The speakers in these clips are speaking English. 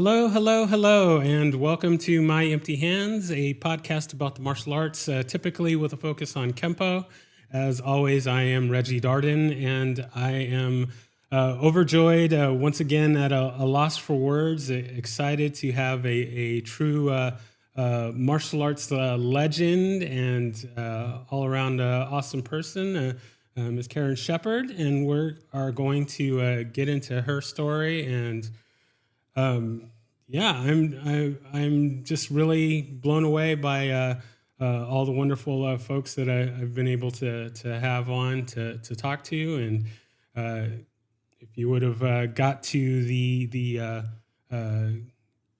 Hello, hello, hello, and welcome to My Empty Hands, a podcast about the martial arts, typically with a focus on Kempo. As always, I am Reggie Darden, and I am overjoyed once again at a loss for words, excited to have a true martial arts legend and all around awesome person. Ms. Karen Sheperd, and we are going to get into her story and um, yeah, I'm just really blown away by all the wonderful folks that I've been able to have on to talk to, and if you would have got to the uh,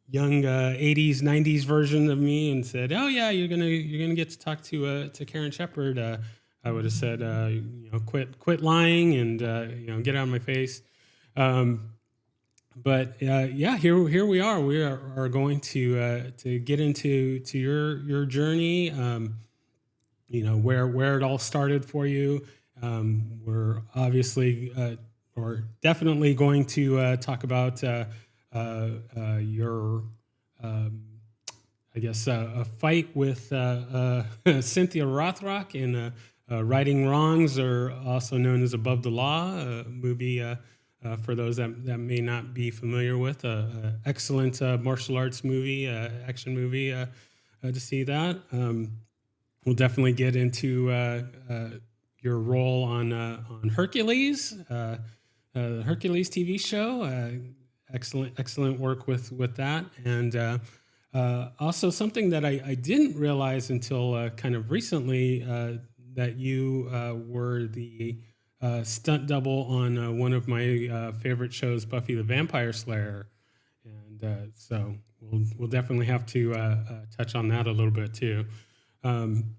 young '80s '90s version of me and said, "Oh yeah, you're gonna get to talk to Karen Sheperd," I would have said, quit lying and get out of my face. Um, but yeah, here we are. We are going to get into your journey. Where it all started for you. We're obviously or definitely going to talk about your I guess a fight with Cynthia Rothrock in Righting Wrongs, or also known as Above the Law, a movie for those that may not be familiar with. Excellent martial arts movie, action movie to see that. We'll definitely get into your role on Hercules, the Hercules TV show. Excellent work with that, and also something that I didn't realize until kind of recently, that you were the stunt double on one of my favorite shows, Buffy the Vampire Slayer, and so we'll definitely have to touch on that a little bit too. Um,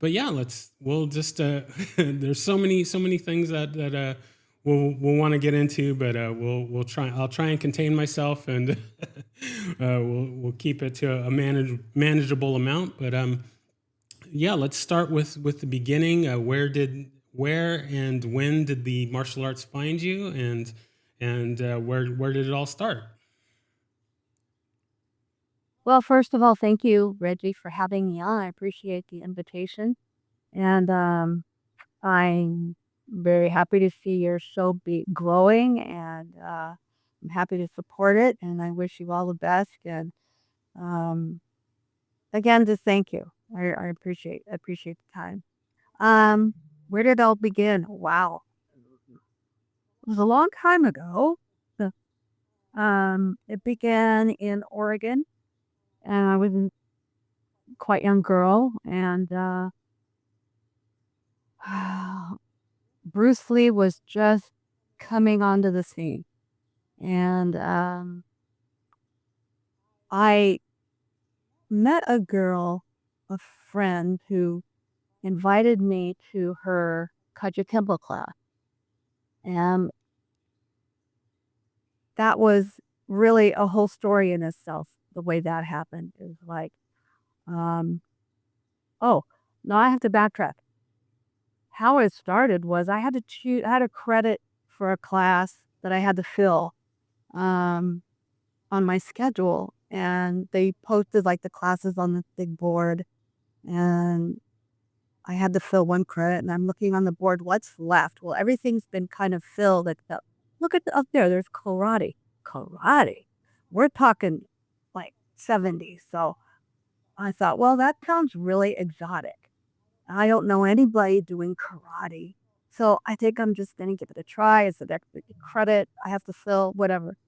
but yeah, we'll just there's so many things that we'll want to get into, but we'll try. I'll try and contain myself, and we'll keep it to a manageable amount. But yeah, let's start with the beginning. Where and when did the martial arts find you, and where did it all start? Well, first of all, thank you, Reggie, for having me on. I appreciate the invitation. And I'm very happy to see your show be growing, and I'm happy to support it. And I wish you all the best. And um, again, just thank you. I appreciate the time. Um, where did it all begin? Wow, it was a long time ago. The- it began in Oregon, and I was a quite young girl, and Bruce Lee was just coming onto the scene. And I met a girl, a friend, who invited me to her Kajukenbo class. And that was really a whole story in itself. The way that happened is like, um, oh, no, I have to backtrack. How it started was I had a credit for a class that I had to fill. Um, on my schedule, and they posted like the classes on this big board, and I had to fill one credit, and I'm looking on the board, what's left? Well, everything's been kind of filled except look at up there, there's karate. Karate. We're talking like 70s. So I thought, well, that sounds really exotic. I don't know anybody doing karate. So I think I'm just going to give it a try. It's an extra credit. I have to fill whatever.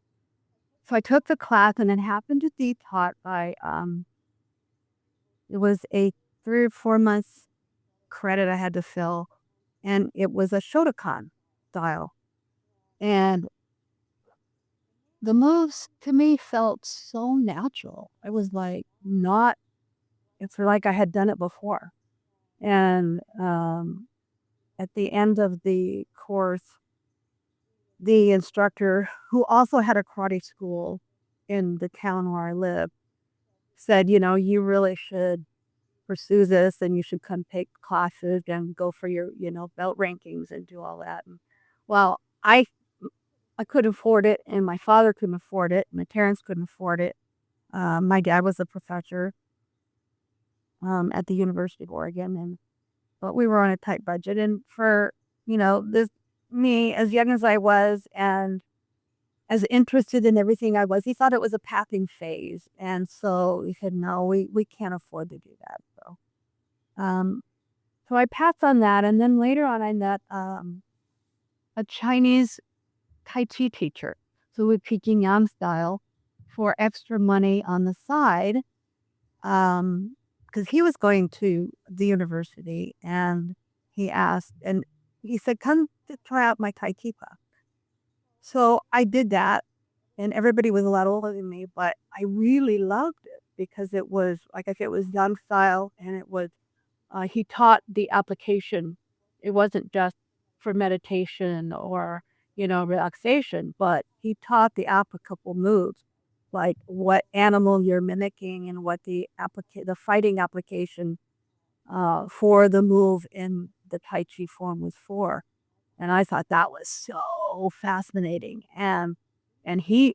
So I took the class, and it happened to be taught by, it was a 3 or 4 months credit I had to fill, and it was a Shotokan style. And the moves to me felt so natural. I was like, not, it's like I had done it before. And at the end of the course, the instructor, who also had a karate school in the town where I live, said, you really should pursue this, and you should come take classes and go for your, belt rankings and do all that. And, well, I couldn't afford it, and my father couldn't afford it. My parents couldn't afford it. My dad was a professor at the University of Oregon, and but we were on a tight budget. And for this me as young as I was, and as interested in everything I was, he thought it was a passing phase, and so he said, "No, we can't afford to do that." Um, so I passed on that, and then later on, I met a Chinese Tai Chi teacher. So we teaching Yang style for extra money on the side, because he was going to the university, and he asked, and he said, "Come to try out my Tai Chi class." So I did that, and everybody was a lot older than me, but I really loved it because it was, like I said, it was Yang style, and it was he taught the application. It wasn't just for meditation or, relaxation, but he taught the applicable moves, like what animal you're mimicking and what the fighting application for the move in the Tai Chi form was for. And I thought that was so fascinating. And he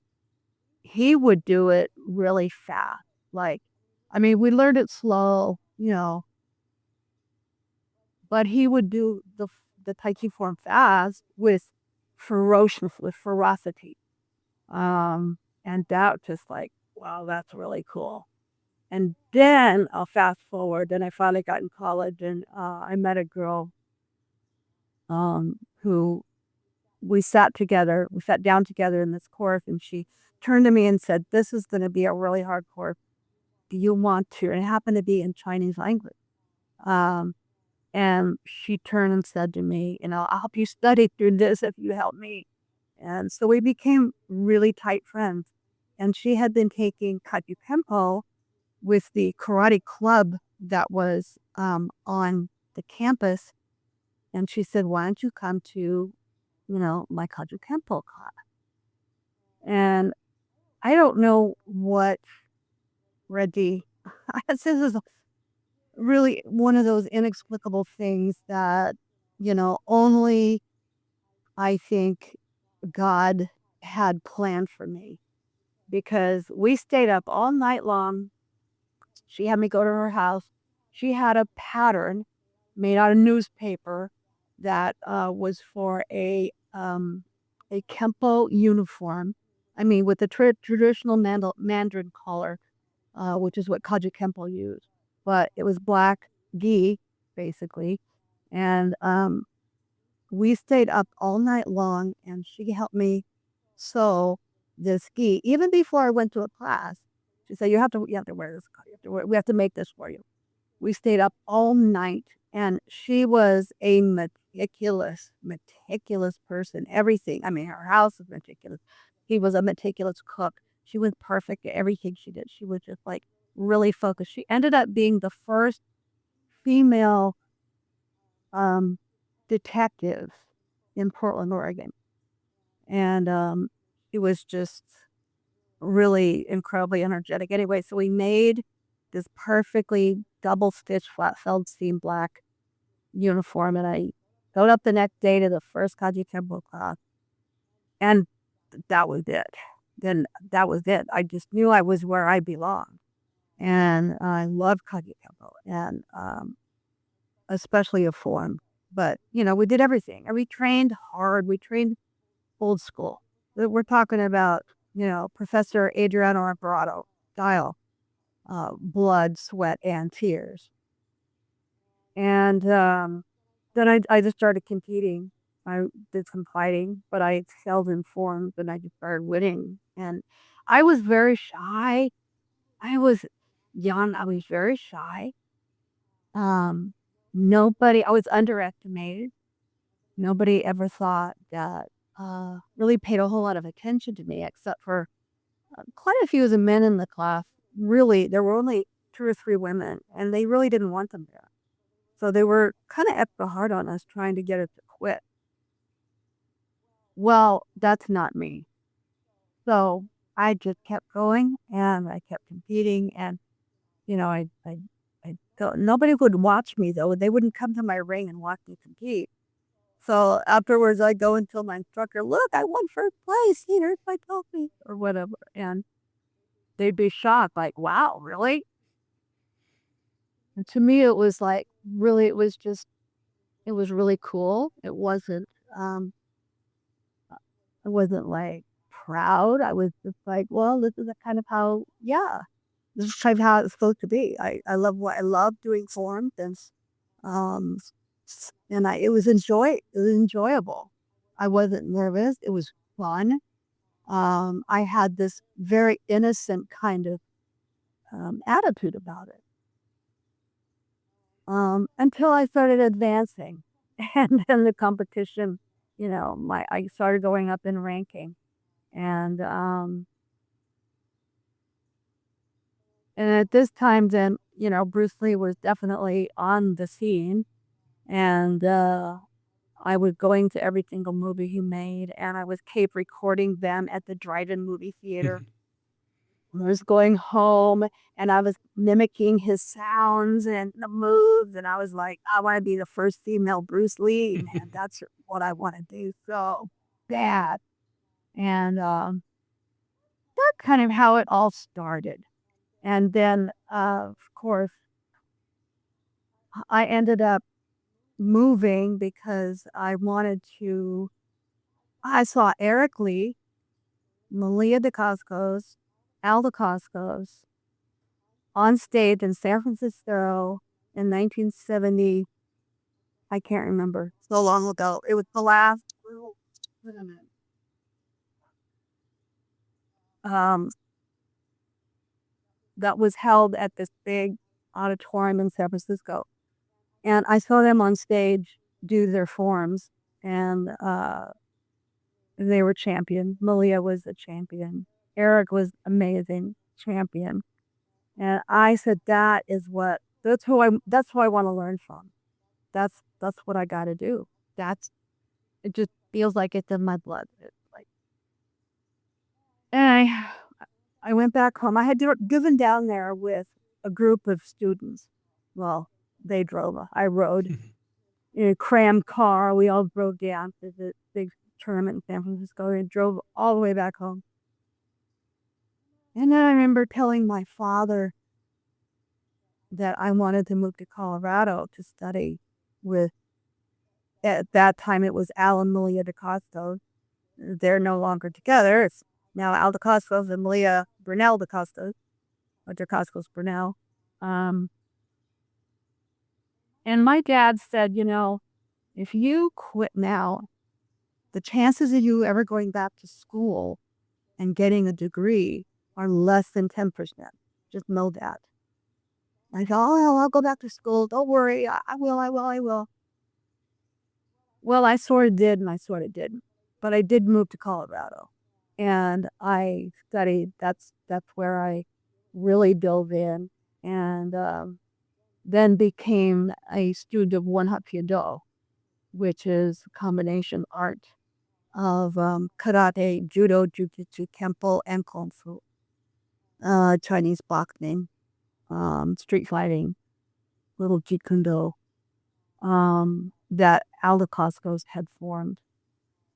would do it really fast. Like, I mean, we learned it slow, but he would do the Tai Chi form fast with ferocity. And that just like, wow, that's really cool. And then I'll fast forward, then I finally got in college, and I met a girl who we sat down together in this course, and she turned to me and said, "This is going to be a really hard course. Do you want to?" And it happened to be in Chinese language. Um, And she turned and said to me, "I'll help you study through this if you help me." And so we became really tight friends. And she had been taking Kaju Kempo with the karate club that was on the campus. And she said, "Why don't you come to, my Kaju Kempo class?" And I don't know what Reddy, this is really one of those inexplicable things that, only I think God had planned for me, because we stayed up all night long. She had me go to her house. She had a pattern made out of newspaper that was for a Kempo uniform. I mean, with the traditional Mandarin collar, which is what Kaja Kempo used. But it was black gi, basically. And we stayed up all night long, and she helped me sew this gi. Even before I went to a class, she said, you have to wear this. We have to make this for you." We stayed up all night, and she was a meticulous person. Everything. I mean, her house was meticulous. He was a meticulous cook. She was perfect at everything she did. She was just like really focused. She ended up being the first female um, detective in Portland, Oregon. And it was just really incredibly energetic. Anyway, so we made this perfectly double stitched flat felled seam black uniform, and I showed up the next day to the first Kaji Kempo class, and that was it. Then that was it. I just knew I was where I belonged, and I loved Kaji Kempo, and especially a form. But we did everything, and we trained hard. We trained old school. We're talking about Professor Adriano Imparato style, blood, sweat, and tears. And then I just started competing. I did some fighting, but I excelled in forms, and I just started winning. And I was very shy. I was young. I was very shy. Um, I was underestimated. Nobody ever thought that, really paid a whole lot of attention to me, except for quite a few of the men in the class. Really, there were only 2 or 3 women, and they really didn't want them there. So they were kind of extra hard on us, trying to get us to quit. Well, that's not me. So I just kept going, and I kept competing, and nobody would watch me though. They wouldn't come to my ring and watch me compete. So afterwards, I go and tell my instructor, "Look, I won first place. Here's my trophy," or whatever, and they'd be shocked, like, "Wow, really?" And to me, it was like really, it was really cool. Um, I wasn't like proud. I was just like, well, this is a kind of how, yeah, this is kind of how it's supposed to be. I love doing forms um, and it was enjoyable. I wasn't nervous. It was fun. I had this very innocent kind of attitude about it until I started advancing, and then the competition. I started going up in ranking, and at this time, then Bruce Lee was definitely on the scene, and I was going to every single movie he made, and I was kept recording them at the drive-in movie theater. I was going home, and I was mimicking his sounds and the moves, and I was like, "I wanna be the first female Bruce Lee, man, that's what I wanna do so bad." And, that's kind of how it all started. And then, of course, I ended up moving because I saw Eric Lee, Malia DeCoscos, Al DeCoscos on stage in San Francisco in 1970. I can't remember. So long ago. It was the last. Wait a minute. Um, that was held at this big auditorium in San Francisco, and I saw them on stage do their forms, and they were champion. Malia was a champion. Eric was amazing champion, and I said that's who I want to learn from. That's what I got to do. That's It just feels like it's in my blood. It's like, and I went back home. I had driven down there with a group of students. Well, they drove. I rode in a crammed car. We all drove down to the big tournament in San Francisco and drove all the way back home. And then I remember telling my father that I wanted to move to Colorado to study with, at that time, it was Al and Malia DeCosta. They're no longer together. It's now Al DeCoscos and Malia Brunel DeCostos, or DeCoscos Brunel. Um, and my dad said, if you quit now, the chances of you ever going back to school and getting a degree are less than 10%. Just know that. I said, oh, well, I'll go back to school. Don't worry. I will, I will, I will. Well, I sort of did and I sort of didn't. But I did move to Colorado and I studied. That's where I really dove in, and then became a student of One Hap Kido Do, which is a combination art of karate, judo, jujitsu, kempo, and kung fu, Chinese boxing, street fighting, little jeet kune do, that Aldo Costco's had formed.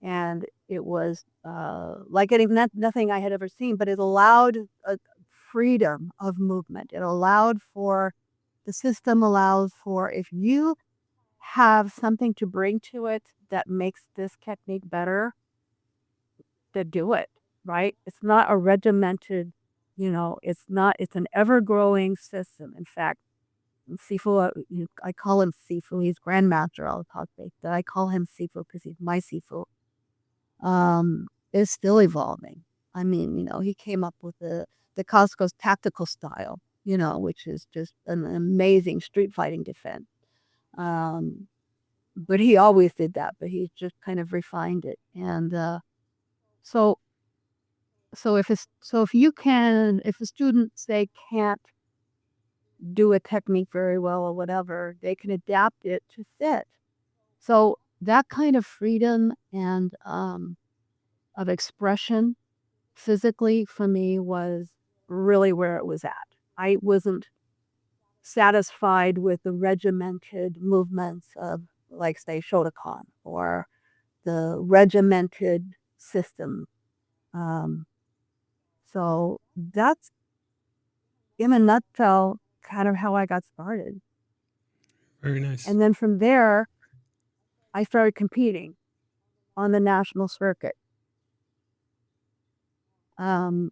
And it was like nothing I had ever seen, but it allowed a freedom of movement. The system allows for, if you have something to bring to it that makes this technique better, to do it, right? It's not a regimented, it's an ever-growing system. In fact, Sifu, I call him Sifu. He's Grandmaster Alakazbe. I call him Sifu because he's my Sifu. Is still evolving. I mean, he came up with the Costco's tactical style, which is just an amazing street fighting defense. Um, but he always did that, but he's just kind of refined it. And so if a student say can't do a technique very well or whatever, they can adapt it to fit. So that kind of freedom and of expression physically for me was really where it was at. I wasn't satisfied with the regimented movements of like say Shotokan or the regimented system. Um, so that's in a nutshell kind of how I got started. Very nice. And then from there, I started competing on the national circuit. Um,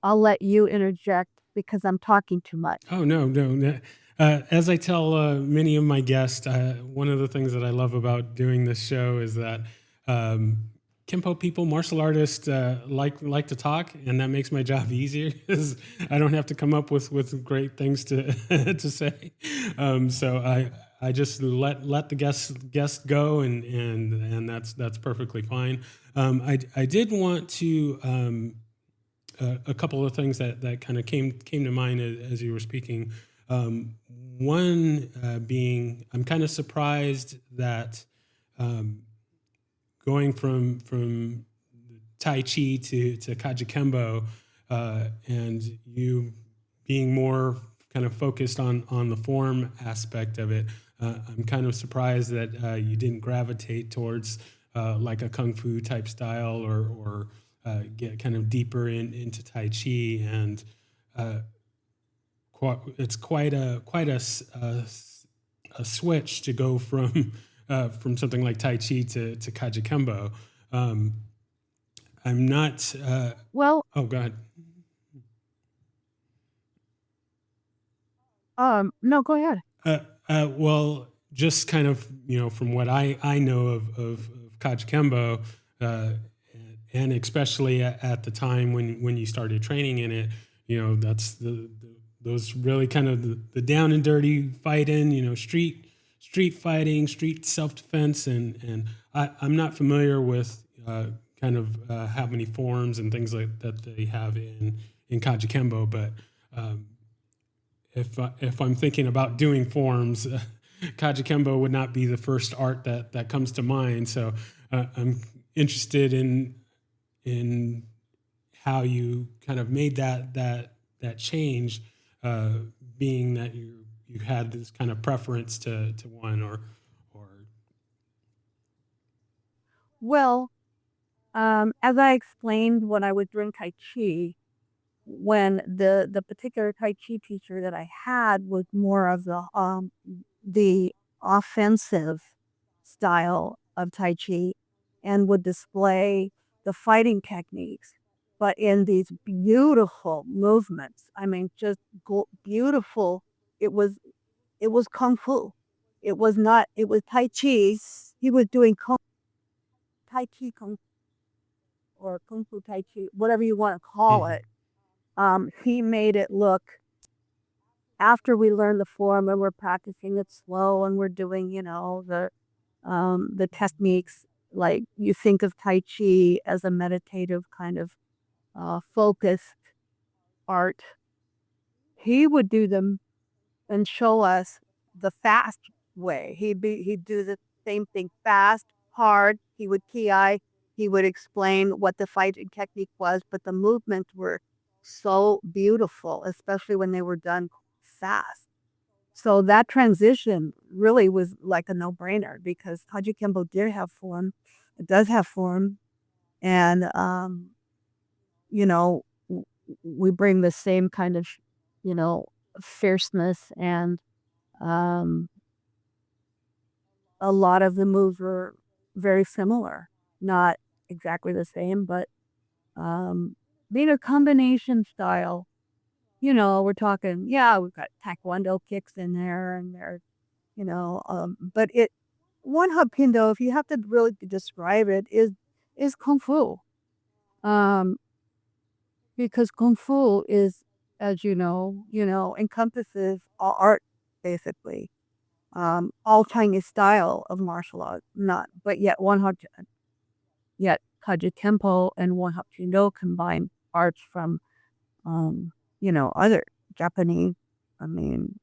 I'll let you interject because I'm talking too much. Oh no, no. As I tell many of my guests, one of the things that I love about doing this show is that um, Kempo people, martial artists, like to talk, and that makes my job easier because I don't have to come up with great things to to say. So I just let the guest go, and that's perfectly fine. I did want to. A couple of things that kind of came to mind as you were speaking. Um, One being, I'm kind of surprised that um, going from Tai Chi to Kajikembo, and you being more kind of focused on the form aspect of it. I'm kind of surprised that you didn't gravitate towards like a kung fu type style or get kind of deeper into Tai Chi, and uh, it's quite a switch to go from something like Tai Chi to Kajikembo. Um, I'm not. Well, Oh, go ahead. no, go ahead. Well, just kind of from what I know of Kajikembo, uh, and especially at the time when you started training in it, that's those really kind of the down and dirty fighting, street fighting, street self defense, and I'm not familiar with kind of how many forms and things like that they have in Kajikembo, but um, if I'm thinking about doing forms, Kajikembo would not be the first art that comes to mind. So I'm interested in how you kind of made that change, uh, being that you had this kind of preference to one or Well, as I explained when I was doing Tai Chi, when the particular Tai Chi teacher that I had was more of the offensive style of Tai Chi and would display the fighting techniques, but in these beautiful movements. I mean, just beautiful. It was it was kung fu. It was not. It was Tai Chi. He was doing Tai Chi kung or kung fu Tai Chi, whatever you want to call Mhm. it. He made it look after we learned the form and we're practicing it slow and we're doing, the techniques like you think of Tai Chi as a meditative kind of focused art. He would do them and show us the fast way. He'd do the same thing fast, hard. He would ki. He would explain what the fighting technique was, but the movements were so beautiful, especially when they were done fast. So that transition really was like a no-brainer because Haji Kembo did have form. It does have form, and you know, w- we bring the same kind of, you know, fierceness and um, a lot of the moves were very similar. Not exactly the same, but um, being a combination style, we're talking, yeah, we've got taekwondo kicks in there and there's, but one hapkido, if you have to really describe it, is kung fu. Um, because kung fu is, as encompasses all art basically. All Chinese style of martial art, not, but yet Kaji Tempo and One Hop Judo combine arts from, other Japanese, I mean,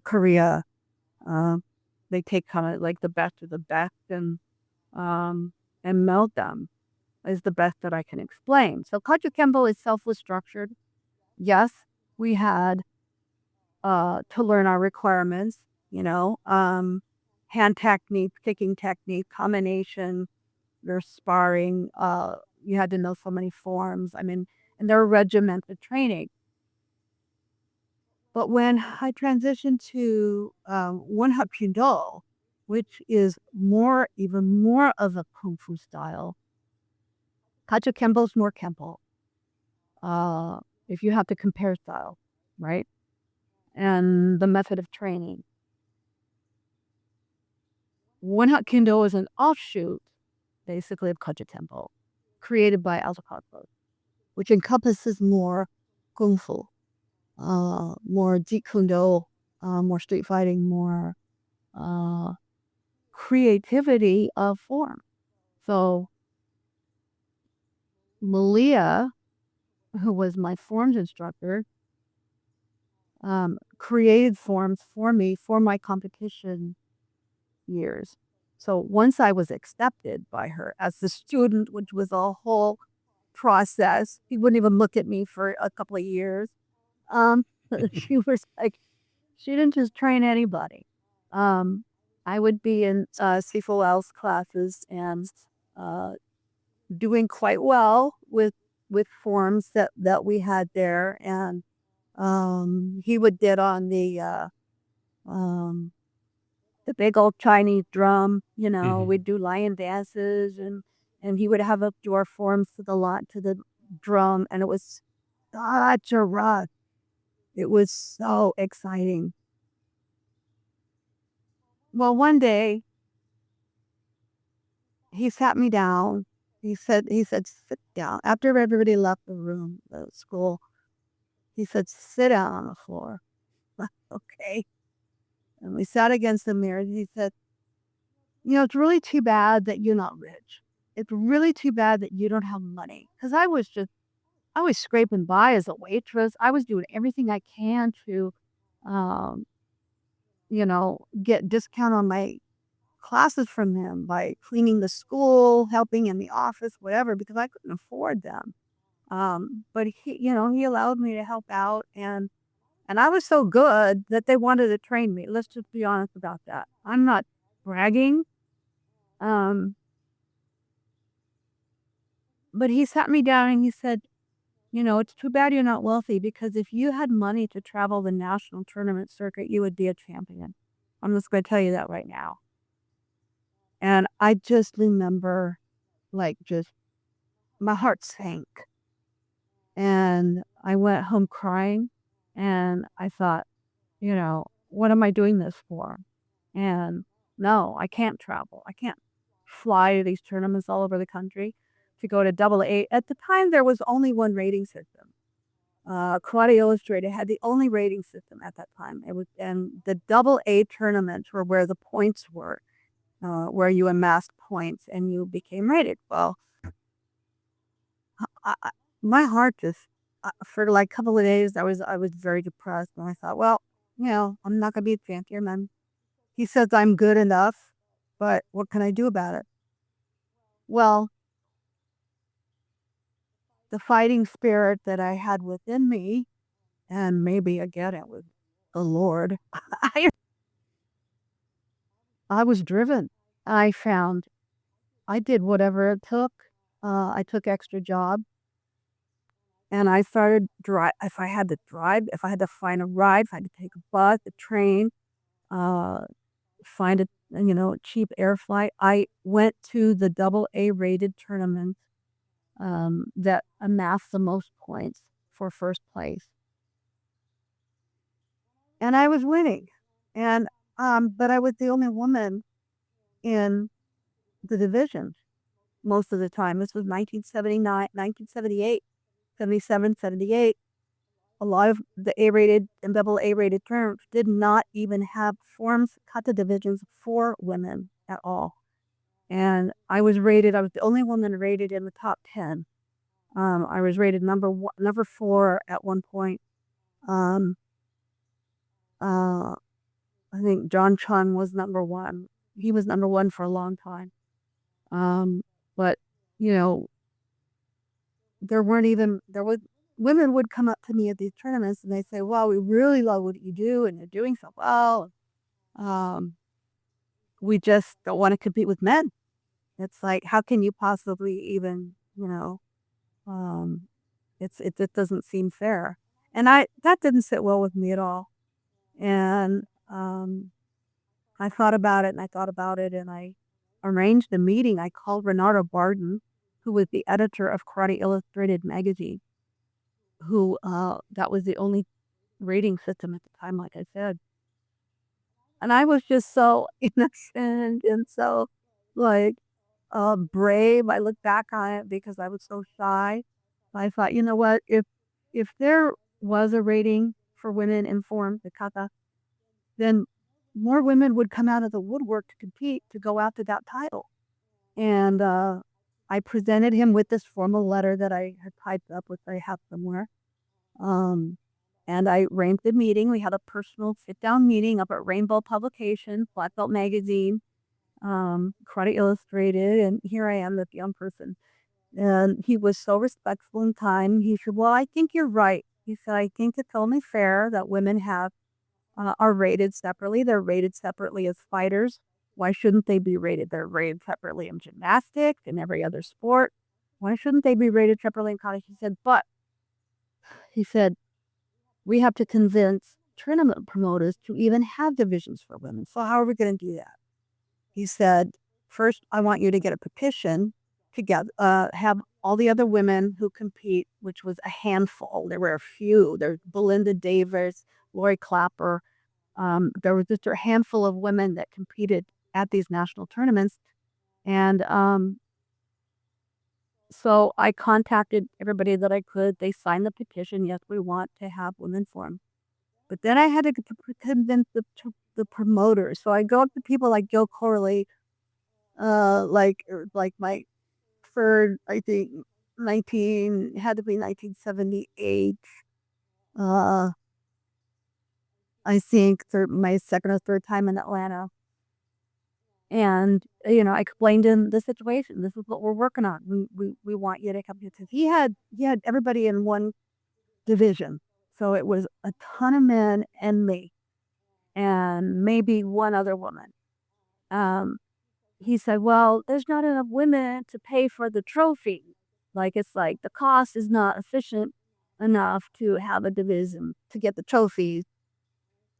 Korea. Uh, they take kind of like the best of the best um, and meld them is the best that I can explain. So Kaji Kempo itself was structured. Yes, we had to learn our requirements, you know. hand technique, kicking technique, combination, there's sparring. You had to know so many forms. I mean, and they're regimented training. But when I transitioned to One Hop Kido, which is even more of a kung fu style, Kacha Kempo is more Kempo. If you have to compare style, right? And the method of training. One Hot Kendo is an offshoot, basically, of Kacha Tempo, created by Altocapo, which encompasses more kung fu, more jeet kune do, more street fighting, more creativity of form. So Malia, who was my forms instructor, created forms for me for my competition years. So once I was accepted by her as the student, which was a whole process, he wouldn't even look at me for a couple of years. Um, she was like, she didn't just train anybody. I would be in C4L's classes and uh, doing quite well with forms that we had there, and he would get on um, the big old Chinese drum. Hmm. We'd do lion dances, and he would have up to our forms to the drum, and it was such a rush. It was so exciting. Well, one day he sat me down. He said, sit down. After everybody left the room, the school, he said, sit down on the floor. Okay. And we sat against the mirror. And he said, it's really too bad that you're not rich. It's really too bad that you don't have money. Because I was scraping by as a waitress. I was doing everything I can to, um, get discount on my classes from him by cleaning the school, helping in the office, whatever, because I couldn't afford them. But he allowed me to help out, and I was so good that they wanted to train me. Let's just be honest about that. I'm not bragging. Um, but he sat me down and he said, it's too bad you're not wealthy because if you had money to travel the national tournament circuit, you would be a champion. I'm just going to tell you that right now. And I just remember, like, just my heart sank. And I went home crying. And I thought, what am I doing this for? And no, I can't travel. I can't fly to these tournaments all over the country to go to double A. At the time, there was only one rating system. Karate Illustrated had the only rating system at that time. And the double A tournaments were where the points were, where you amassed points and you became rated. Well, I, my heart just for like a couple of days, I was very depressed, and I thought, well, I'm not gonna be a champion. He says I'm good enough, but what can I do about it? Well, the fighting spirit that I had within me, and maybe again it was the Lord. I I was driven. I found I did whatever it took. I took extra job, and I started drive. If I had to drive, if I had to find a ride, if I had to take a bus, a train, uh, find a cheap air flight. I went to the double A rated tournaments that amassed the most points for first place, and I was winning. And but I was the only woman in the divisions most of the time. This was 1979, 1978, 77, 78. A lot of the A-rated and double A-rated tournaments did not even have forms kata divisions for women at all. And I was the only woman rated in the top 10. I was rated number 4 at one point. Um, uh, I think John Chun was number 1. He was number 1 for a long time. Um, but, you know, there was, women would come up to me at these tournaments and they say, wow, we really love what you do and you're doing so well. Um, we just don't want to compete with men. It's like, how can you possibly even, um, it doesn't seem fair. And that didn't sit well with me at all. And I thought about it and I thought about it and I arranged a meeting. I called Renata Barden, who was the editor of Karate Illustrated magazine, who that was the only rating system at the time, like I said. And I was just so innocent and so like brave. I look back on it because I was so shy. I thought, you know what, if there was a rating for women in form, the kata, then more women would come out of the woodwork to compete to go after that title. And I presented him with this formal letter that I had typed up, which I have somewhere. Um, and I arranged a meeting. We had a personal sit down meeting up at Rainbow Publications, Black Belt Magazine, Karate Illustrated. And here I am, this young person. And he was so respectful and kind. He said, well, I think you're right. He said, I think it's only fair that women are rated separately. They're rated separately as fighters. Why shouldn't they be rated? They're rated separately in gymnastics and every other sport. Why shouldn't they be rated separately in college? He said, we have to convince tournament promoters to even have divisions for women. So how are we going to do that? He said, first, I want you to get a petition together, have all the other women who compete, which was a handful. There were a few. There's Belinda Davis, Lori Clapper. There was just a handful of women that competed at these national tournaments. And so I contacted everybody that I could. They signed the petition. Yes, we want to have women form. But then I had to convince the promoters. So I go up to people like Joe Corley, like my third, I think, 19, had to be 1978. Uh, I think my second or third time in Atlanta. And, I explained to him the situation. This is what we're working on. We want you to come here. He had everybody in one division. So it was a ton of men and me and maybe one other woman. Um, he said, well, there's not enough women to pay for the trophy. Like, it's like the cost is not efficient enough to have a division to get the trophies.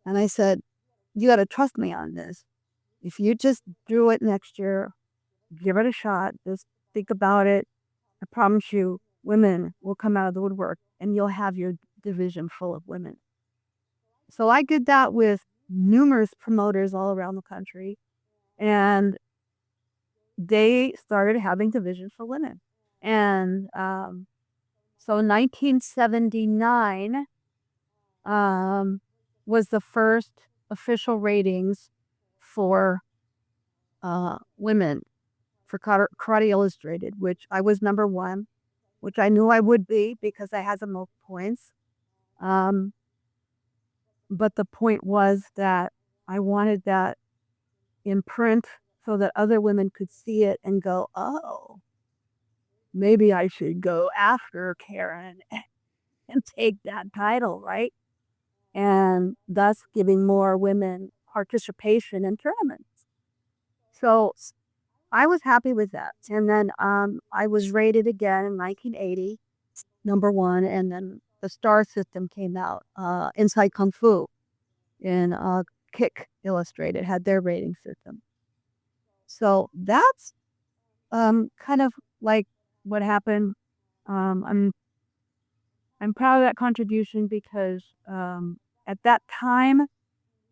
And I said, you got to trust me on this. If you just do it next year, give it a shot, just think about it. I promise you, women will come out of the woodwork and you'll have your division full of women. So I did that with numerous promoters all around the country. And they started having divisions for women. And so 1979 was the first official ratings for women for Karate Illustrated, which I was number one, which I knew I would be because I had the most points. But the point was that I wanted that in print so that other women could see it and go, oh, maybe I should go after Karen and take that title, right? And thus giving more women participation in tournaments. So I was happy with that. And then I was rated again in 1980, number one. And then the star system came out, Inside Kung Fu in Kick Illustrated had their rating system. So that's kind of like what happened. I'm proud of that contribution because at that time,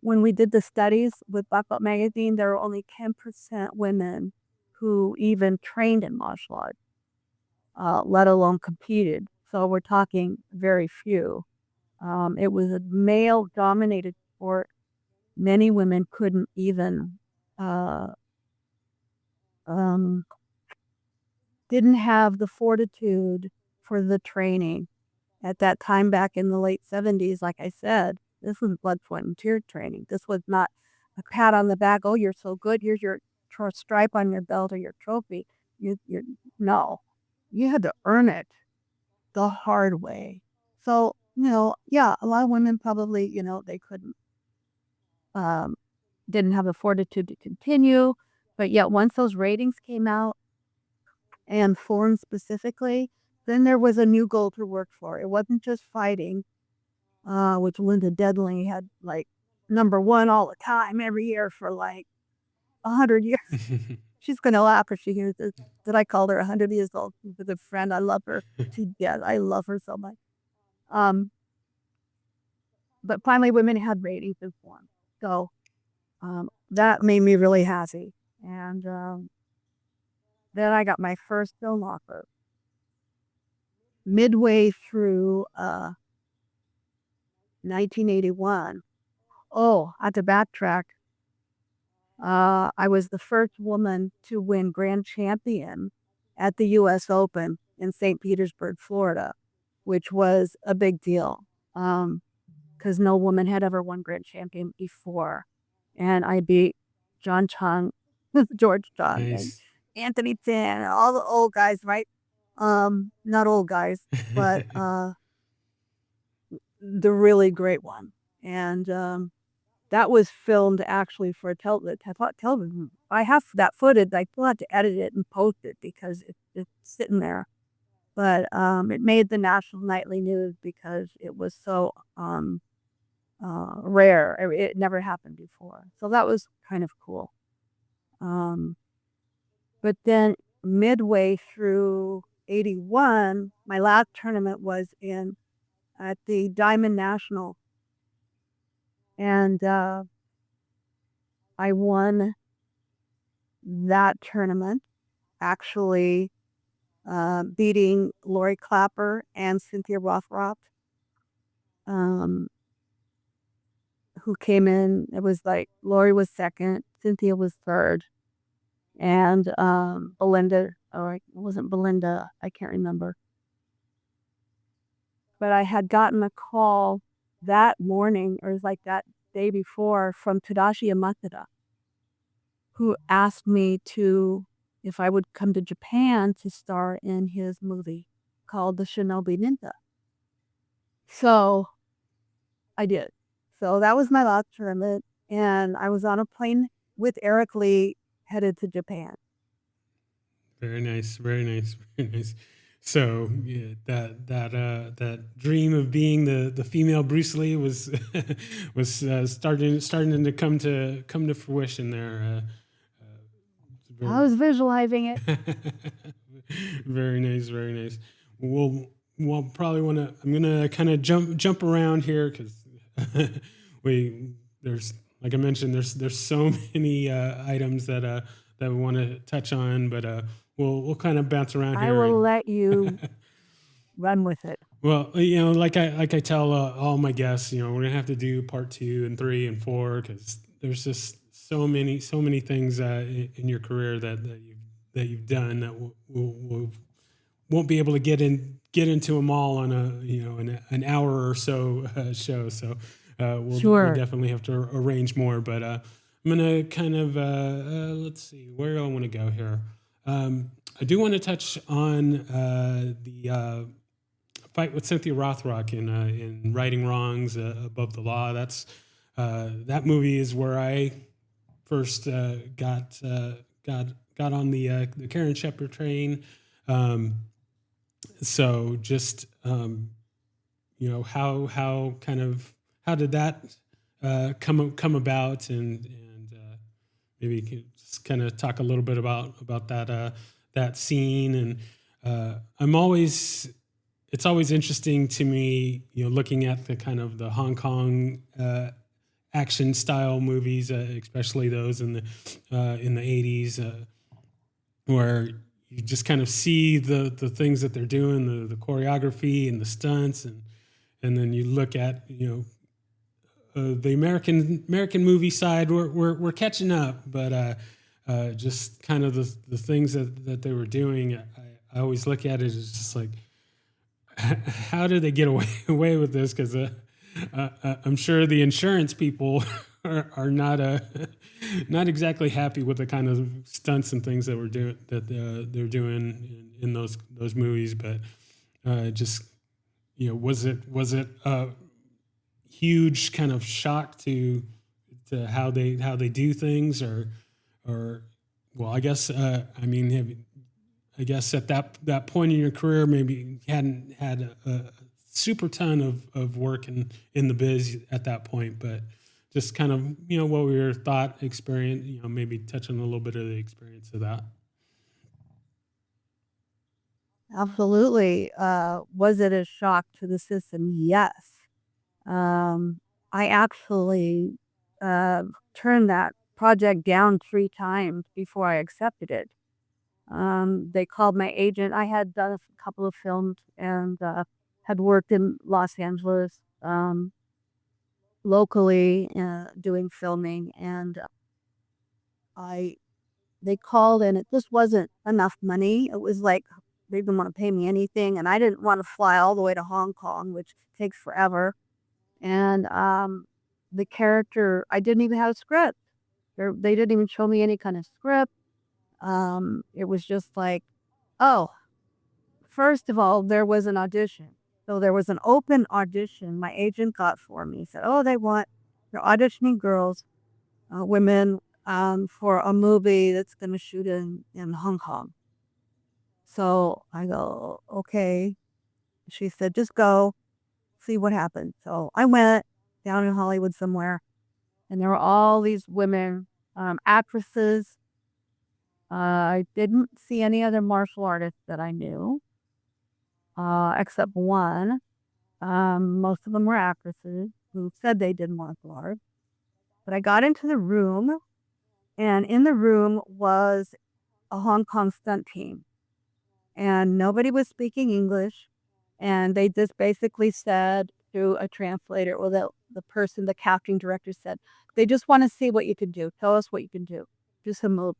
when we did the studies with Black Belt Magazine, there were only 10% women who even trained in martial arts, let alone competed. So we're talking very few. It was a male-dominated sport. Many women couldn't even, uh, um, didn't have the fortitude for the training. At that time, back in the late 70s, like I said, this was blood, sweat, and tear training. This was not a pat on the back. Oh, you're so good. Here's your stripe on your belt or your trophy. No, you had to earn it the hard way. So, yeah, a lot of women probably, they couldn't, um, didn't have the fortitude to continue. But yet once those ratings came out, and form specifically, then there was a new goal to work for. It wasn't just fighting, which Linda Deadly had like #1 all the time every year for like 100 years. She's gonna laugh if she hears this, that I called her 100 years old. She's a good friend. I love her to death. I love her so much. Um, but finally women had ratings in form. So that made me really happy. And then I got my first film offer midway through 1981. Oh, I had to backtrack. I was the first woman to win grand champion at the U.S. Open in St. Petersburg, Florida, which was a big deal because no woman had ever won grand champion before. And I beat John Chung, George Chung, and Nice. Anthony Tan, and all the old guys, right? Not old guys, but the really great one. And that was filmed actually for television. I have that footage. I still have to edit it and post it because it's sitting there. But it made the national nightly news because it was so rare. It never happened before. So that was kind of cool. But then midway through 81, my last tournament was at the Diamond National. And I won that tournament, actually beating Lori Clapper and Cynthia Rothrock, who came in. It was like Lori was second, Cynthia was third, and Belinda, or it wasn't Belinda, I can't remember. But I had gotten a call that morning, or it was like that day before, from Tadashi Yamada, who asked me if I would come to Japan to star in his movie called The Shinobi Ninja. So I did. So that was my last tournament, and I was on a plane with Eric Lee headed to Japan. Very nice, very nice, very nice. So yeah, that dream of being the female Bruce Lee was was starting to come to fruition there. I was visualizing it. Very nice, very nice. We'll probably want to. I'm gonna kind of jump around here because there's, like I mentioned, there's so many items that we want to touch on, but we'll kind of bounce around I here. will let you run with it. Well, like I tell all my guests, we're gonna have to do part 2 and 3 and 4 because there's just so many things in your career that you've done that we'll won't be able to get into them all on an hour or so show. So we'll definitely have to arrange more. But I'm gonna kind of let's see, where do I want to go here. I do want to touch on the fight with Cynthia Rothrock in Righting Wrongs Above the Law. That movie is where I first got on the Karen Sheperd train. So just how did that come about, and maybe you can just kind of talk a little bit about that scene. And it's always interesting to me, looking at the kind of the Hong Kong action style movies, especially those in the 80s, where you just kind of see the things that they're doing, the choreography and the stunts, and then you look at the American movie side. We're catching up, but just kind of the things that they were doing, I always look at it as just like, how did they get away with this? Because I'm sure the insurance people are not exactly happy with the kind of stunts and things that they're doing in those movies. But just was it a huge kind of shock to to how they do things, or well, I guess I mean, I guess at that point in your career, maybe you hadn't had a super ton of work in the biz at that point, but just kind of what were your thought experience, maybe touch on a little bit of the experience of that. Absolutely. Was it a shock to the system? Yes. Um, I actually turned that project down 3 times before I accepted it. They called my agent. I had done a couple of films and had worked in Los Angeles locally doing filming, and I they called and it just wasn't enough money. It was like they didn't want to pay me anything, and I didn't want to fly all the way to Hong Kong, which takes forever. And the character, I didn't even have a script. They didn't even show me any kind of script. It was just like, oh, first of all, there was an audition. So there was an open audition my agent got for me. He said, oh, they're auditioning girls, women, for a movie that's going to shoot in Hong Kong. So I go, okay. She said, just go see what happens. So I went down in Hollywood somewhere, and there were all these women, actresses. I didn't see any other martial artists that I knew, except one. Most of them were actresses who said they did martial arts. But I got into the room, and in the room was a Hong Kong stunt team, and nobody was speaking English. And they just basically said through a translator, or the person, the casting director said, they just want to see what you can do. Tell us what you can do. Do some moves.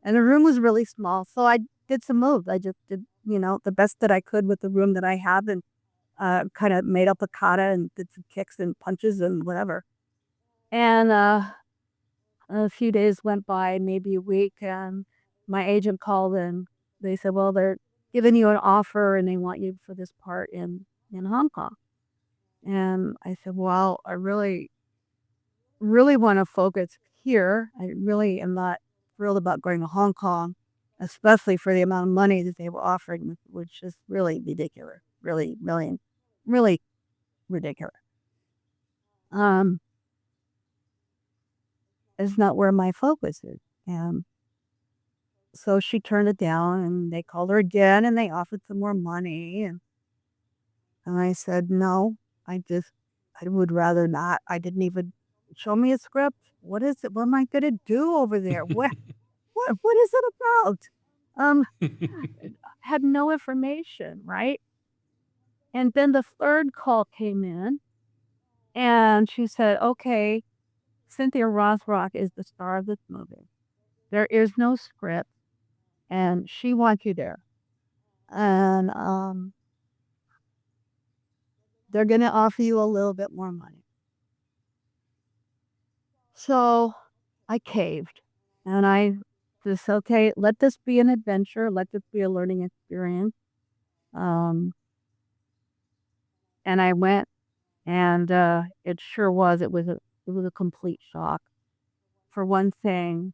And the room was really small. So I did some moves. I just did, the best that I could with the room that I have, and kind of made up a kata and did some kicks and punches and whatever. And a few days went by, maybe a week, and my agent called and they said, well, they're giving you an offer and they want you for this part in Hong Kong. And I said, well, I really, really want to focus here. I really am not thrilled about going to Hong Kong, especially for the amount of money that they were offering, which is really ridiculous. Really, really, really ridiculous. It's not where my focus is. And so she turned it down, and they called her again and they offered some more money. And I said, no, I would rather not. I didn't even show me a script. What is it? What am I going to do over there? What is it about? Um, had no information, right? And then the third call came in, and she said, okay, Cynthia Rothrock is the star of this movie. There is no script, and she wants you there. And they're going to offer you a little bit more money. So I caved, and I just, okay, let this be an adventure. Let this be a learning experience. Um, and I went, and it sure was. It was a complete shock. For one thing,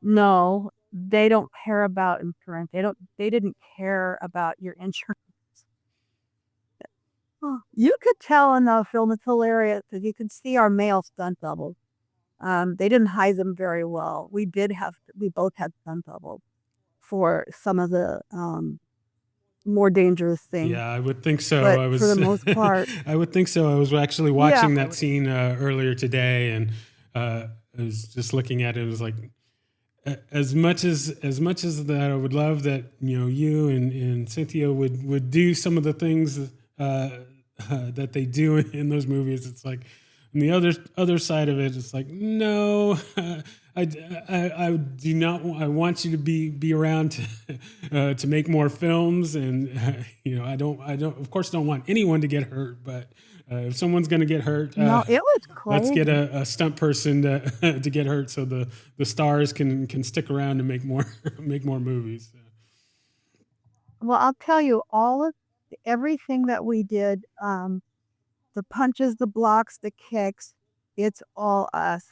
no, they don't care about insurance. They didn't care about your insurance. You could tell in the film, it's hilarious because you can see our male stunt doubles. They didn't hide them very well. We both had stunt doubles for some of the more dangerous things. Yeah, I would think so. But for the most part, I would think so. I was actually yeah, watching that scene earlier today, and I was just looking at it. It was like, as much as that, I would love that you and Cynthia would do some of the things that they do in those movies. It's like on the other side of it, it's like, no, I do not. I want you to be around to make more films, and I don't of course don't want anyone to get hurt, but if someone's going to get hurt, no, it was let's get crazy. a stunt person to get hurt, so the stars can stick around and make more make more movies. Well, I'll tell you, everything that we did, the punches, the blocks, the kicks, it's all us.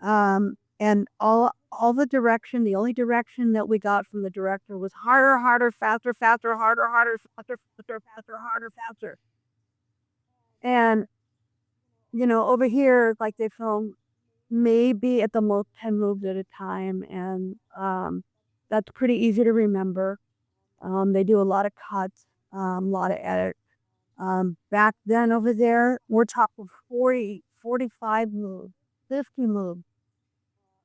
And all the direction, the only direction that we got from the director was harder, harder, faster, faster, harder, harder, faster, faster, faster, harder, faster. And over here, like they film maybe at the most 10 moves at a time, and that's pretty easy to remember. They do a lot of cuts, a lot of edits. Back then over there, we're talking 40, 45 moves, 50 moves,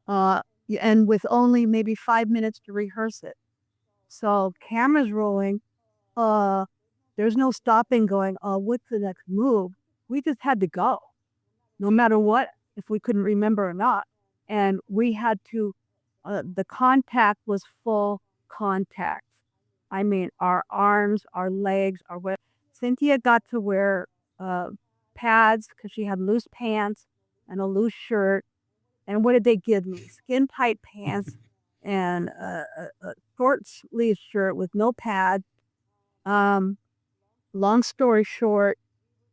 and with only maybe 5 minutes to rehearse it. So cameras rolling, uh, there's no stopping going, what's the next move? We just had to go, no matter what, if we couldn't remember or not. And we had to, the contact was full contact. I mean, our arms, our legs, our what. Cynthia got to wear pads because she had loose pants and a loose shirt. And what did they give me? Skin tight pants and a short sleeve shirt with no pads. Long story short,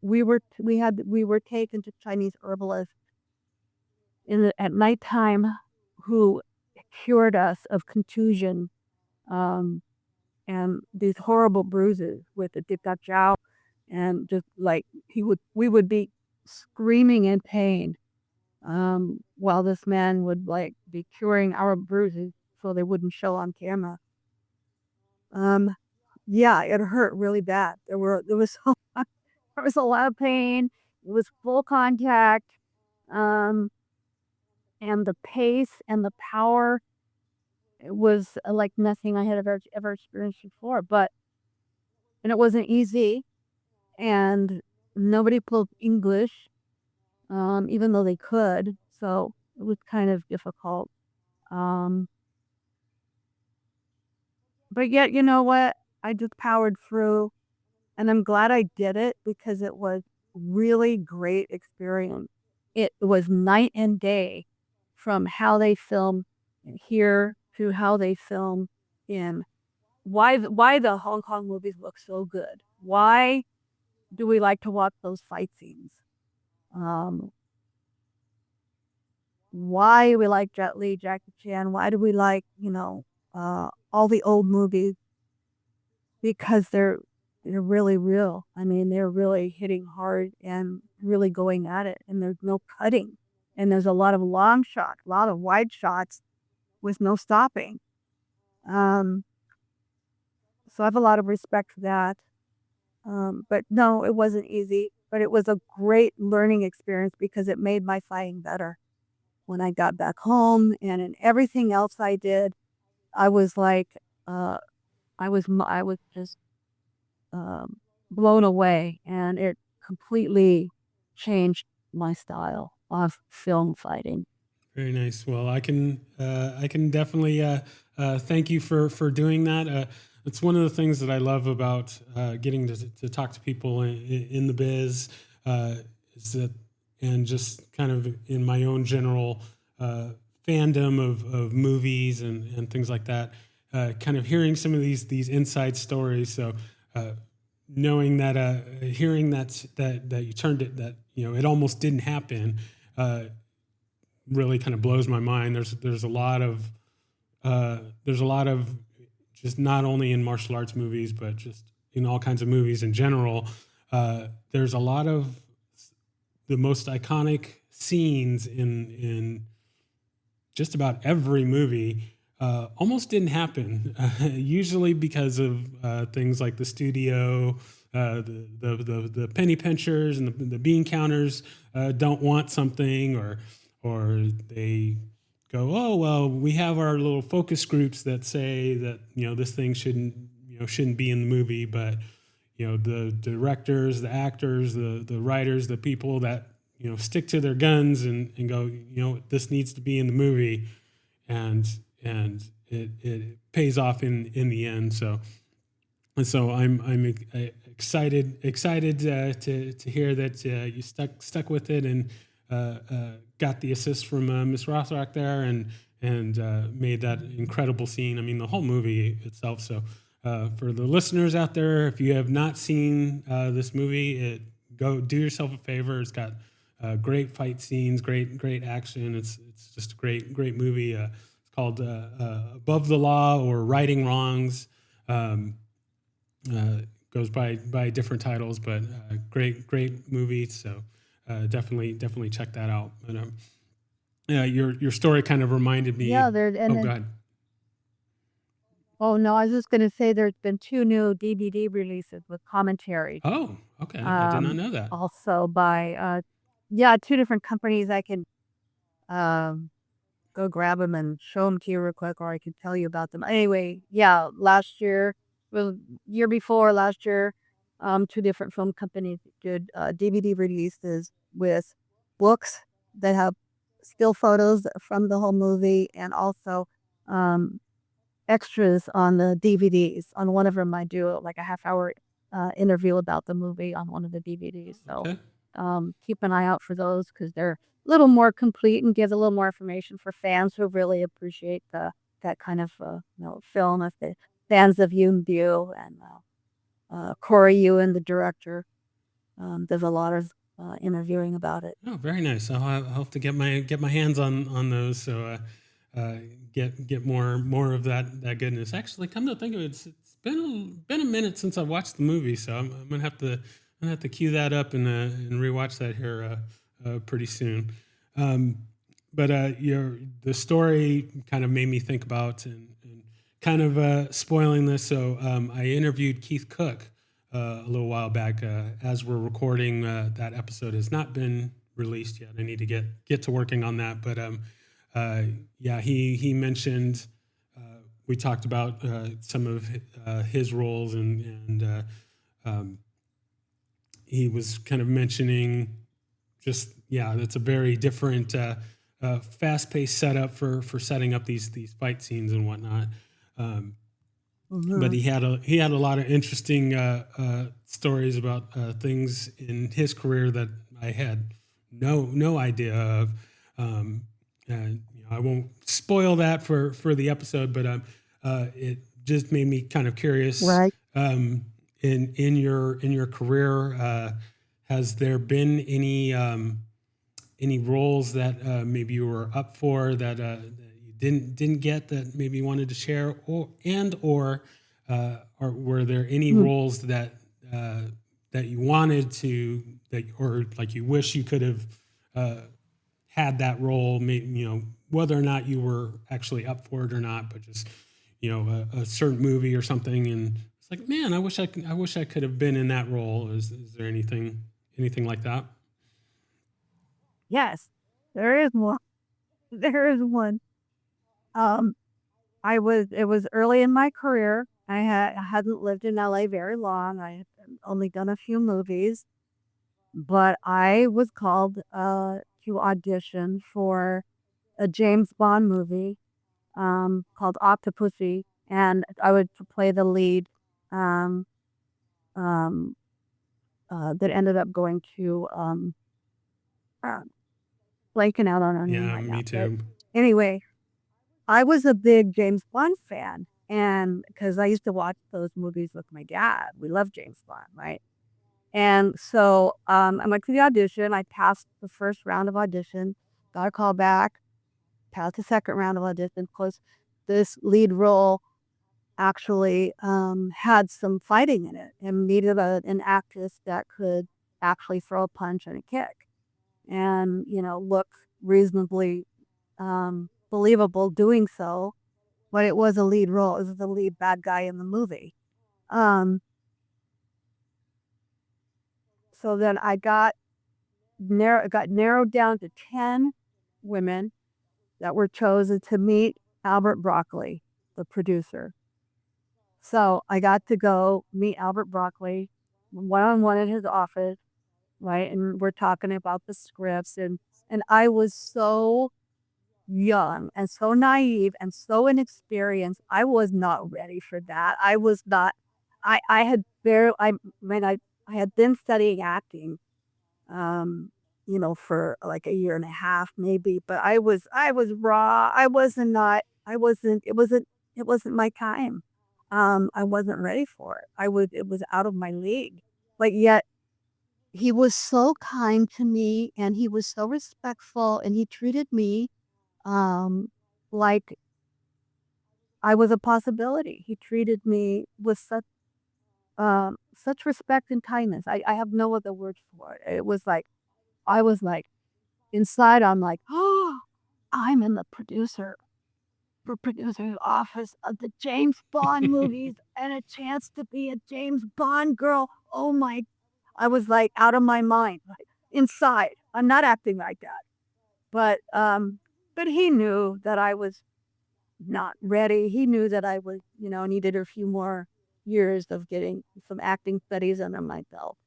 we were taken to Chinese herbalists at nighttime who cured us of contusion and these horrible bruises with the dip-dap-chow, and just like we would be screaming in pain while this man would like be curing our bruises so they wouldn't show on camera. Yeah, it hurt really bad. There was there was a lot of pain. It was full contact. Um, and the pace and the power, it was like nothing I had ever experienced before. And it wasn't easy, and nobody spoke English, even though they could. So it was kind of difficult. Um, but yet, you know what? I just powered through, and I'm glad I did it because it was really great experience. It was night and day from how they film here to how they film in why the Hong Kong movies look so good. Why do we like to watch those fight scenes? Why we like Jet Li, Jackie Chan? Why do we like, all the old movies? Because they're really real. I mean, they're really hitting hard and really going at it, and there's no cutting. And there's a lot of long shots, a lot of wide shots with no stopping. So I have a lot of respect for that. But no, it wasn't easy, but it was a great learning experience because it made my fighting better. When I got back home and in everything else I did, I was like, I was just blown away, and it completely changed my style of film fighting. Very nice. Well, I can definitely thank you for doing that. It's one of the things that I love about getting to talk to people in the biz, is that, and just kind of in my own general fandom of movies and things like that, kind of hearing some of these inside stories. So knowing that, hearing that you turned it, that it almost didn't happen. Really kind of blows my mind. There's a lot of just not only in martial arts movies, but just in all kinds of movies in general. There's a lot of the most iconic scenes in just about every movie almost didn't happen. Usually because of things like the studio, the penny pinchers and the bean counters don't want something, or they go, oh well, we have our little focus groups that say that this thing shouldn't be in the movie, but the directors, the actors, the writers, the people that stick to their guns and go, this needs to be in the movie, and it pays off in the end. So I'm excited to hear that you stuck with it and got the assist from Miss Rothrock there and made that incredible scene. I mean, the whole movie itself. So for the listeners out there, if you have not seen this movie, go do yourself a favor. It's got Great fight scenes, great action. It's just a great movie. It's called Above the Law or Righting Wrongs. Um, uh, Goes by different titles, but great movie. So definitely check that out. But your story kind of reminded me. Yeah, there and Oh, then God. oh, no, I was just gonna say there's been 2 new DVD releases with commentary, Oh, okay. I did not um, know that. also by, yeah, 2 different companies. I can, um, go grab them and show them to you real quick, or I can tell you about them. Anyway, yeah, last year, well, year before last year, 2 different film companies did, DVD releases with books that have still photos from the whole movie and also, um extras on the DVDs. On one of them, I do like a half-hour, interview about the movie on one of the DVDs, so, Okay. keep an eye out for those because 'cause they're a little more complete and give a little more information for fans who really appreciate that kind of, film. If the fans of Yoon Bu and, Corey Yuen, the director, does a lot of, interviewing about it. Oh, very nice. I'll have to get my hands on those. So uh, get more of that goodness. Actually, come to think of it, it's been a minute since I watched the movie, so I'm gonna have to cue that up and rewatch that here pretty soon. Um, but the story kind of made me think about and kind of spoiling this. So I interviewed Keith Cook a little while back. As we're recording, that episode has not been released yet. I need to get to working on that. But uh, yeah, he mentioned we talked about some of his roles and um, he was kind of mentioning just yeah, that's a very different, fast-paced setup for setting up these fight scenes and whatnot. Um, but Mhm. he had a lot of interesting stories about things in his career that I had no idea of. And I won't spoil that for the episode, but it just made me kind of curious. Right. In your career, has there been any roles that maybe you were up for that you didn't get that maybe you wanted to share, or were there any Mm. roles uh, that you wanted to that or like you wish you could have uh, had that role, whether or not you were actually up for it or not, but just a certain movie or something, and it's like, man, I wish I could have been in that role. Is there anything like that? Yes, there is one. There is one. Um it was early in my career. I hadn't lived in LA very long. I had only done a few movies, but I was called to audition for a James Bond movie called Octopussy, and I would play the lead um, um, that ended up going to uh, blanking out on her name Yeah, right now. me But too. anyway, I was a big James Bond fan, and because I used to watch those movies with my dad. We loved James Bond, right? And so, I went to the audition. I passed the first round of audition, got a call back, passed the second round of audition. Plus, this lead role actually, had some fighting in it and needed an actress that could actually throw a punch and a kick and, look reasonably, believable doing so. But it was a lead role. It was the lead bad guy in the movie. Um, so then it got narrowed down to 10 women that were chosen to meet Albert Broccoli, the producer. So I got to go meet Albert Broccoli one-on-one in his office, right? And we're talking about the scripts and I was so young and so naive and so inexperienced. I was not ready for that. I was not I had barely I mean I had been studying acting for like a year and a half maybe, but I was raw. I wasn't it wasn't my time. I wasn't ready for it. It was out of my league. But yet he was so kind to me and he was so respectful and he treated me like I was a possibility. He treated me with such respect and kindness. I have no other word for it. It was like I was like inside I'm like, "Oh, I'm in the producer's office of the James Bond movies and a chance to be a James Bond girl. Oh my." I was like out of my mind, like inside. I'm not acting like that. But he knew that I was not ready. He knew that I was, needed a few more years of getting some acting studies under my belt.